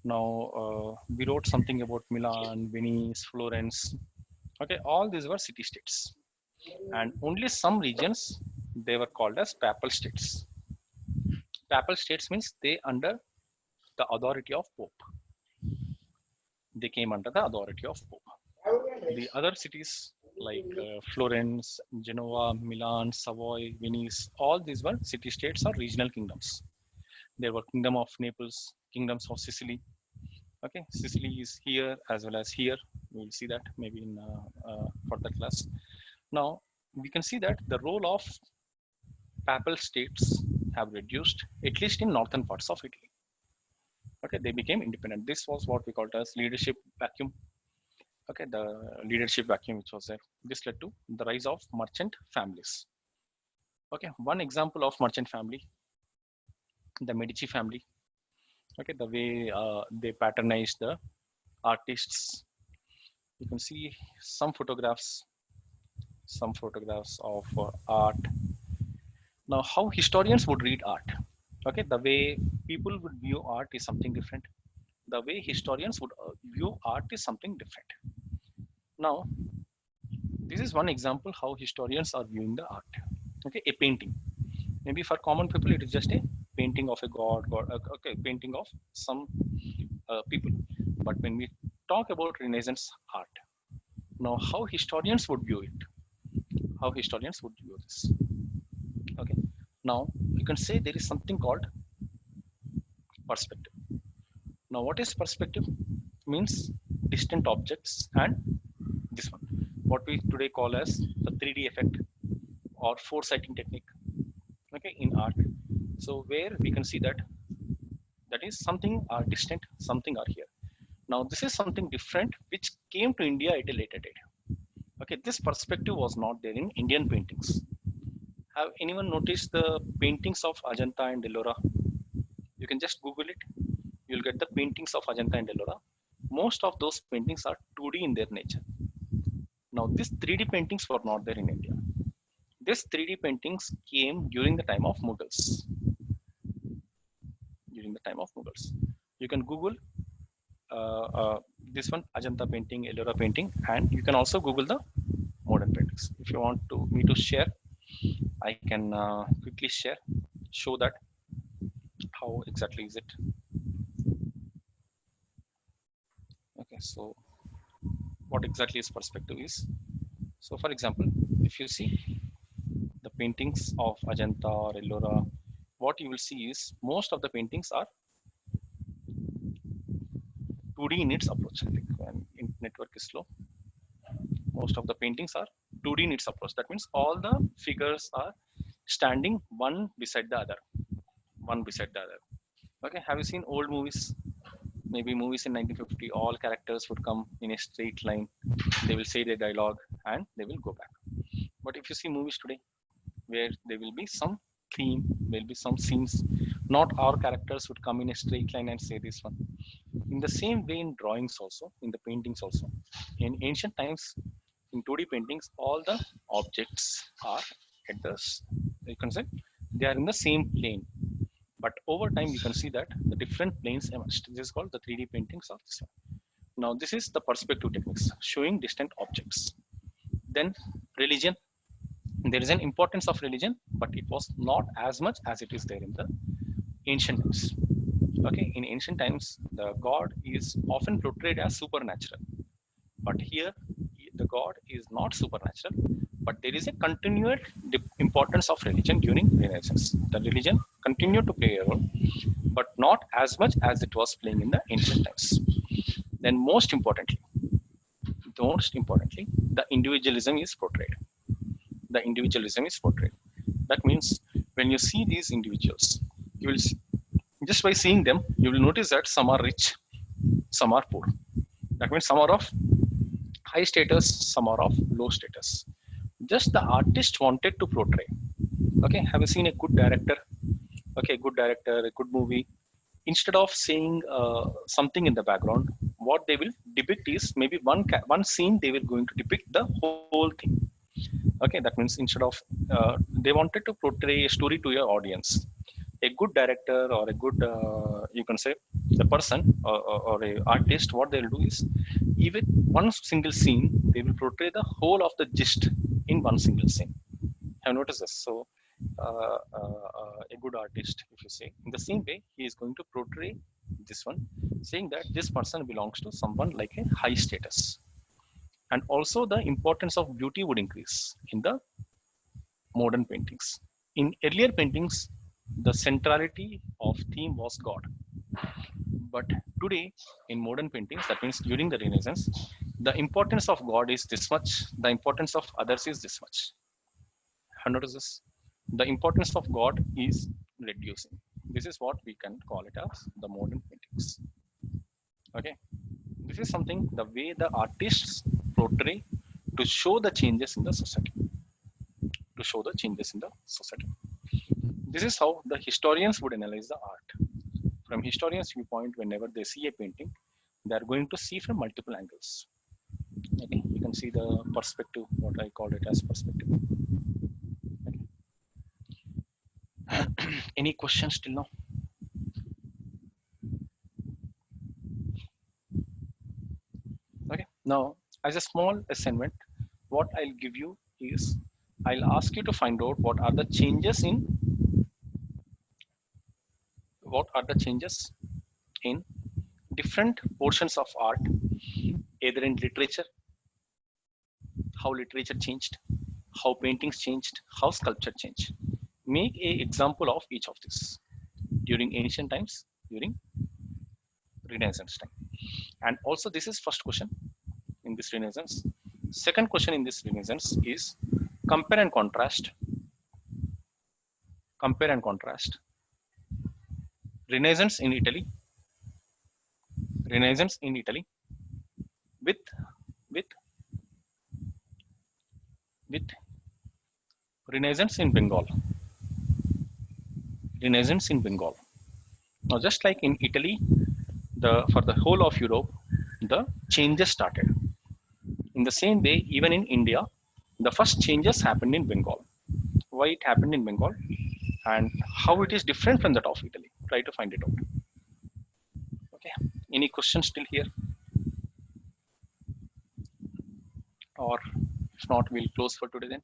Now, we wrote something about Milan, Venice, Florence. Okay, all these were city-states. And only some regions, they were called as papal states. Papal states means they under the authority of Pope. They came under the authority of Pope. The other cities like Florence, Genoa, Milan, Savoy, Venice, all these were city-states or regional kingdoms. There were Kingdom of Naples, Kingdoms of Sicily. Okay, Sicily is here as well as here. We will see that maybe in further class. Now, we can see that the role of papal states have reduced, at least in northern parts of Italy. Okay, they became independent. This was what we called as leadership vacuum. Okay, the leadership vacuum which was there. This led to the rise of merchant families. Okay, one example of merchant family, the Medici family. Okay, the way they patronized the artists. You can see some photographs of art. Now, how historians would read art. Okay, the way people would view art is something different. The way historians would view art is something different. Now, this is one example how historians are viewing the art. Okay, a painting. Maybe for common people, it is just a painting of a god, okay, painting of some people. But when we talk about Renaissance art, now how historians would view it, how historians would view this. Okay, now you can say there is something called perspective. Now, what is perspective? Means distant objects and this one, what we today call as the 3D effect or foresighting technique. Okay, in art. So where we can see that is something are distant, something are here. Now this is something different which came to India at a later date. Okay, this perspective was not there in Indian paintings. Have anyone noticed the paintings of Ajanta and Ellora? You can just Google it. You'll get the paintings of Ajanta and Ellora. Most of those paintings are 2D in their nature. Now these 3D paintings were not there in India. These 3D paintings came during the time of Mughals. During the time of Mughals. You can Google this one, Ajanta painting, Ellora painting, and you can also Google the modern paintings. If you want me to share, I can quickly show that how exactly is it. Okay, so what exactly is perspective is. So for example, if you see the paintings of Ajanta or Ellora, what you will see is most of the paintings are 2D in its approach. Like when network is slow, most of the paintings are 2D in its approach. That means all the figures are standing one beside the other. Okay, have you seen old movies? Maybe movies in 1950, all characters would come in a straight line. They will say their dialogue and they will go back. But if you see movies today, where there will be some theme, there will be some scenes, not our characters would come in a straight line and say this one. In the same way in drawings also, in the paintings also. In ancient times, in 2D paintings, all the objects are at this, you can say, they are in the same plane. But over time, you can see that the different planes emerged. This is called the 3D paintings of this one. Now, this is the perspective techniques, showing distant objects. Then religion. There is an importance of religion, but it was not as much as it is there in the ancient times. Okay, in ancient times, the god is often portrayed as supernatural. But here, the god is not supernatural, but there is a continued importance of religion during Renaissance. The religion continued to play a role, but not as much as it was playing in the ancient times. Then most importantly, the individualism is portrayed. That means when you see these individuals, you will see, just by seeing them, you will notice that some are rich, some are poor. That means some are of high status, some are of low status. Just the artist wanted to portray. Okay, have you seen a good director? Okay, a good movie. Instead of saying something in the background, what they will depict is maybe one scene they were going to depict the whole thing. Okay, that means instead of they wanted to portray a story to your audience. A good director or a good you can say the person or a artist, what they'll do is even one single scene they will portray the whole of the gist in one single scene. Have noticed this? So a good artist, if you say, in the same way he is going to portray this one, saying that this person belongs to someone like a high status. And also the importance of beauty would increase in the modern paintings. In earlier paintings, the centrality of theme was God. But today, in modern paintings, that means during the Renaissance, the importance of God is this much, the importance of others is this much. Have you noticed this? the importance of God is reducing. This is what we can call it as the modern paintings. Okay, this is something the way the artists portray to show the changes in the society. To show the changes in the society. This is how the historians would analyze the art. From historians' viewpoint, whenever they see a painting, they are going to see from multiple angles. Okay, you can see the perspective, what I call it as perspective. Okay. Any questions till now? Okay, now as a small assignment, what I'll give you is I'll ask you to find out what are the changes in different portions of art, either in literature, how literature changed, how paintings changed, how sculpture changed. Make a example of each of this during ancient times, during Renaissance time. And also this is first question in this Renaissance. Second question in this Renaissance is compare and contrast. Compare and contrast Renaissance in Italy with Renaissance in Bengal. Renaissance in Bengal. Now, just like in Italy, for the whole of Europe, the changes started. In the same way, even in India, the first changes happened in Bengal. Why it happened in Bengal and how it is different from that of Italy. Try to find it out. Okay. Any questions still here? Or if not, we'll close for today then.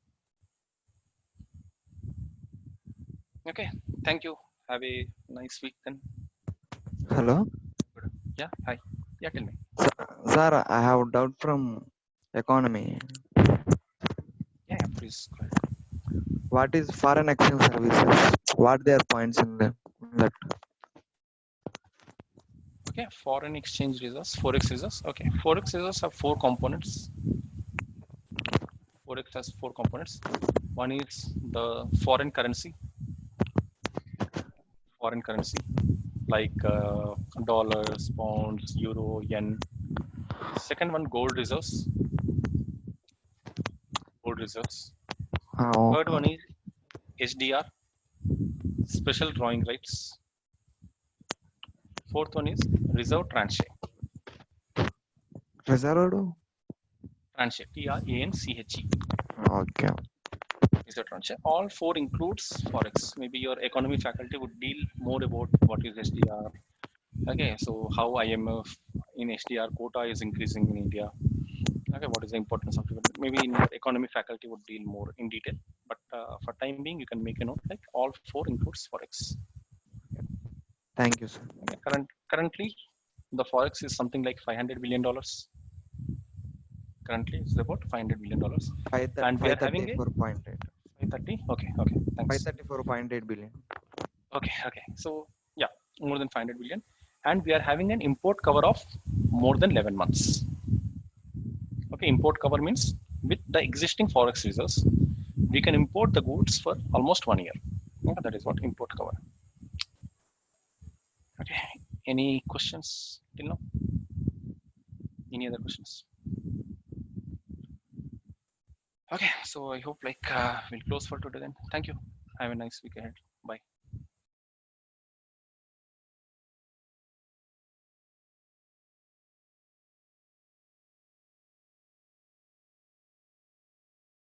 Okay. Thank you. Have a nice week then. Hello. Yeah. Hi. Yeah. Tell me. Sir, I have doubt from economy. Yeah. Please go ahead. What is foreign exchange services? What their points in that? Okay. Foreign exchange reserves. Forex reserves. Okay. Forex reserves have 4 components. Forex has 4 components. One is the foreign currency. Foreign currency like dollars, pounds, euro, yen. Second one, gold reserves. Gold reserves. Okay. Third one is SDR, special drawing rights. Fourth one is reserve tranche. Reserved? Tranche, TRANCHE. Okay. Reserve tranche. All 4 includes forex. Maybe your economy faculty would deal more about what is SDR. Okay, so how IMF in SDR quota is increasing in India. Okay, what is the importance of it? Maybe in your economy faculty would deal more in detail. But for time being, you can make a note like all 4 includes forex. Thank you, sir. Okay, currently, the forex is something like $500 billion. Currently, it's about $500 billion. And we are having a 534.8. 530. Okay, thanks. 534.8 billion. Okay. So yeah, more than 500 billion, and we are having an import cover of more than 11 months. Okay, import cover means with the existing forex reserves, we can import the goods for almost 1 year. Okay, that is what import cover. Okay, any questions till now? Any other questions? Okay, so I hope we'll close for today then. Thank you. Have a nice week ahead. Bye.